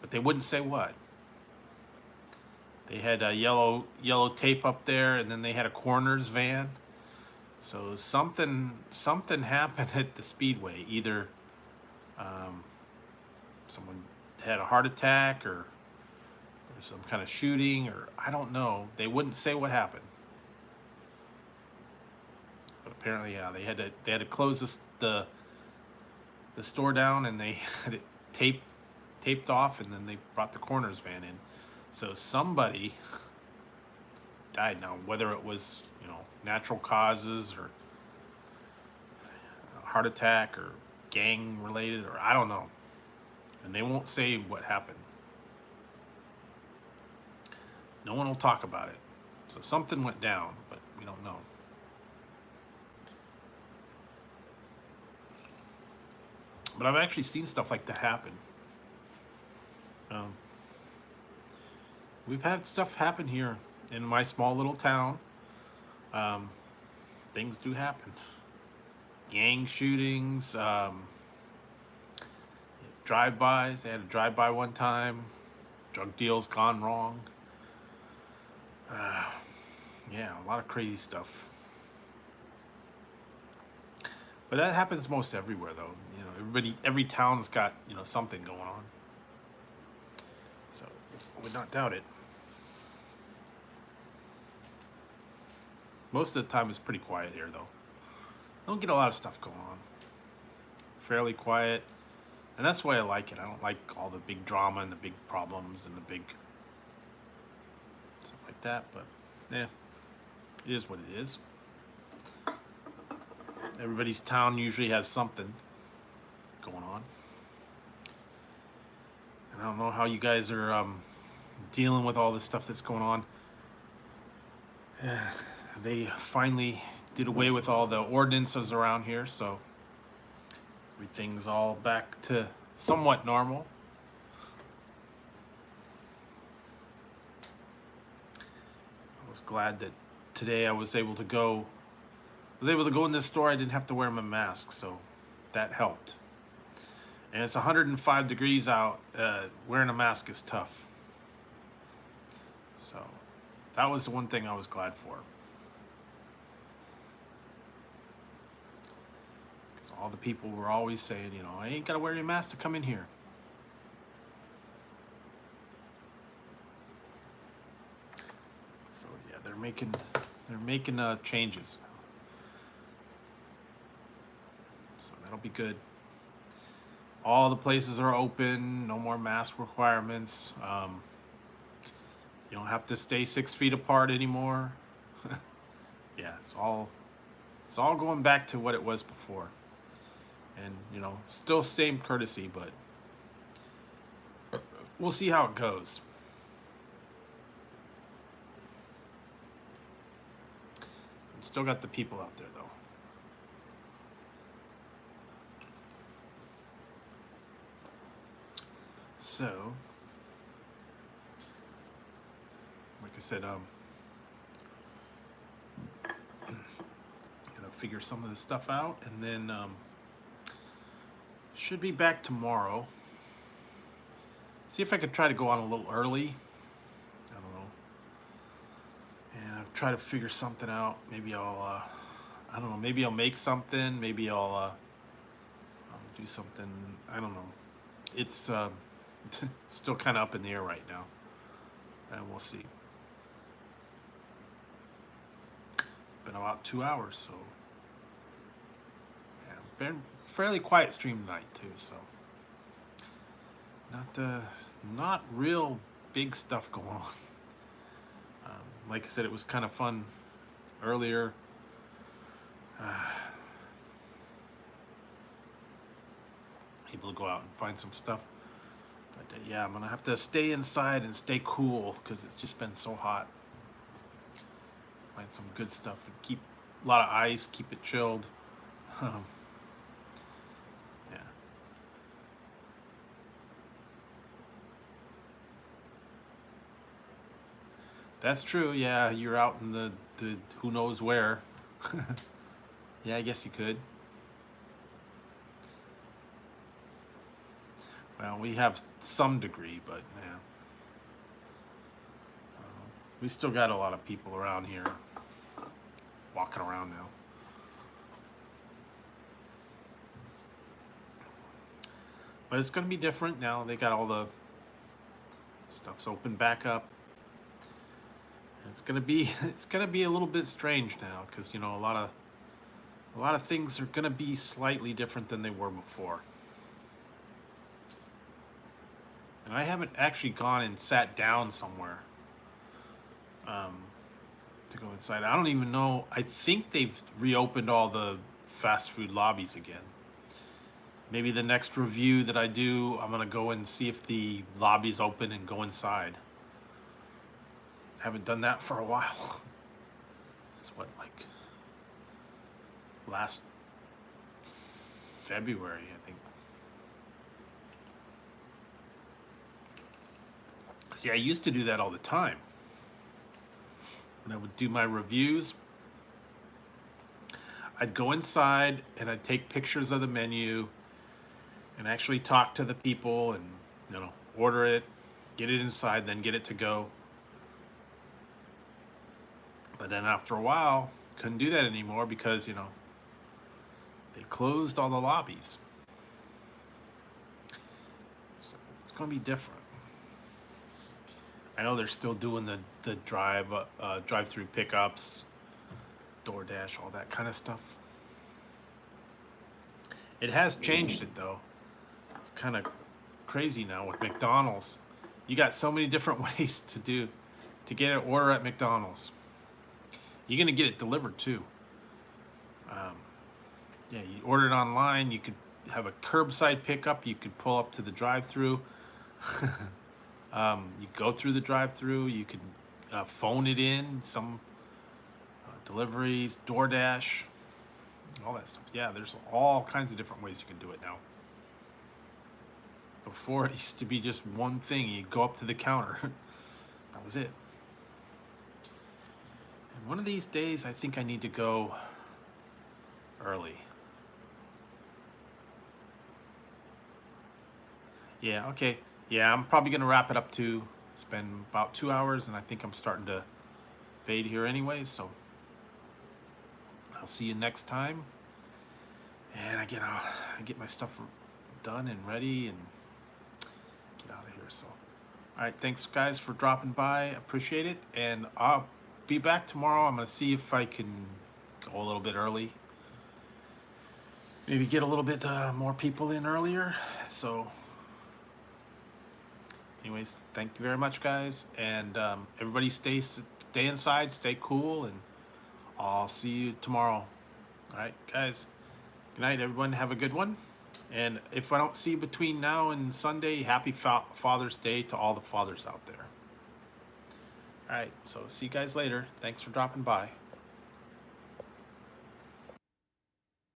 but they wouldn't say what. They had a yellow tape up there, and then they had a coroner's van. So something happened at the Speedway. Either someone had a heart attack, or some kind of shooting, or I don't know. They wouldn't say what happened. But apparently, yeah, they had to close the store down, and they had it taped off, and then they brought the coroner's van in. So somebody died. Now, whether it was, natural causes, or a heart attack, or gang related, or I don't know. And they won't say what happened. No one will talk about it. So something went down, but we don't know. But I've actually seen stuff like that happen. We've had stuff happen here in my small little town. Things do happen. Gang shootings, drive-bys. They had a drive-by one time. Drug deals gone wrong. Yeah, a lot of crazy stuff. But that happens most everywhere, though. Every town's got, something going on. So I would not doubt it. Most of the time it's pretty quiet here, though. I don't get a lot of stuff going on. Fairly quiet. And that's why I like it. I don't like all the big drama and the big problems and the big stuff like that. But, yeah, it is what it is. Everybody's town usually has something going on. And I don't know how you guys are dealing with all this stuff that's going on. They finally did away with all the ordinances around here, so everything's all back to somewhat normal. I was glad that today I was able to go in this store. I didn't have to wear my mask, so that helped. And it's 105 degrees out. Wearing a mask is tough. So that was the one thing I was glad for. Because all the people were always saying, I ain't got to wear your mask to come in here. So yeah, they're making changes. So that'll be good. All the places are open. No more mask requirements. You don't have to stay 6 feet apart anymore. Yeah, it's all going back to what it was before. And, still same courtesy, but we'll see how it goes. Still got the people out there, though. So, like I said, gonna figure some of this stuff out, and then should be back tomorrow. See if I could try to go on a little early. I don't know. And I'll try to figure something out. Maybe I'll, I don't know. Maybe I'll make something. Maybe I'll do something. I don't know. It's still kind of up in the air right now, and we'll see. Been about 2 hours, so yeah, been fairly quiet stream tonight too. So not real big stuff going on. Like I said, it was kind of fun earlier. Able to go out and find some stuff. But yeah, I'm gonna have to stay inside and stay cool because it's just been so hot. Find some good stuff and keep a lot of ice, keep it chilled. Um, yeah. That's true. Yeah, you're out in the who knows where. Yeah, I guess you could. Well, we have some degree, but yeah. We still got a lot of people around here walking around now. But it's going to be different now. They got all the stuff's open back up. It's going to be a little bit strange now because you know a lot of things are going to be slightly different than they were before. And I haven't actually gone and sat down somewhere to go inside. I don't even know. I think they've reopened all the fast food lobbies again. Maybe the next review that I do, I'm gonna go and see if the lobby's open and go inside. Haven't done that for a while. This is what, like last February, I think. See, I used to do that all the time. When I would do my reviews, I'd go inside and I'd take pictures of the menu and actually talk to the people and, you know, order it, get it inside, then get it to go. But then after a while, couldn't do that anymore because, you know, they closed all the lobbies. So it's going to be different. I know they're still doing the drive-through pickups, DoorDash, all that kind of stuff. It has changed it though. It's kind of crazy now with McDonald's. You got so many different ways to get an order at McDonald's. You're gonna get it delivered too. Yeah, you order it online. You could have a curbside pickup. You could pull up to the drive-through. You go through the drive-through. You can phone it in. Some deliveries, DoorDash, all that stuff. Yeah, there's all kinds of different ways you can do it now. Before it used to be just one thing. You go up to the counter. That was it. And one of these days, I think I need to go early. Yeah, okay. Yeah, I'm probably going to wrap it up too. Spend about 2 hours, and I think I'm starting to fade here anyway, so I'll see you next time. And I get my stuff done and ready and get out of here. So, all right, thanks guys for dropping by. Appreciate it, and I'll be back tomorrow. I'm going to see if I can go a little bit early. Maybe get a little bit more people in earlier. So anyways, thank you very much, guys, and everybody stay inside, stay cool, and I'll see you tomorrow. All right, guys. Good night, everyone. Have a good one. And if I don't see you between now and Sunday, happy Father's Day to all the fathers out there. All right, so see you guys later. Thanks for dropping by.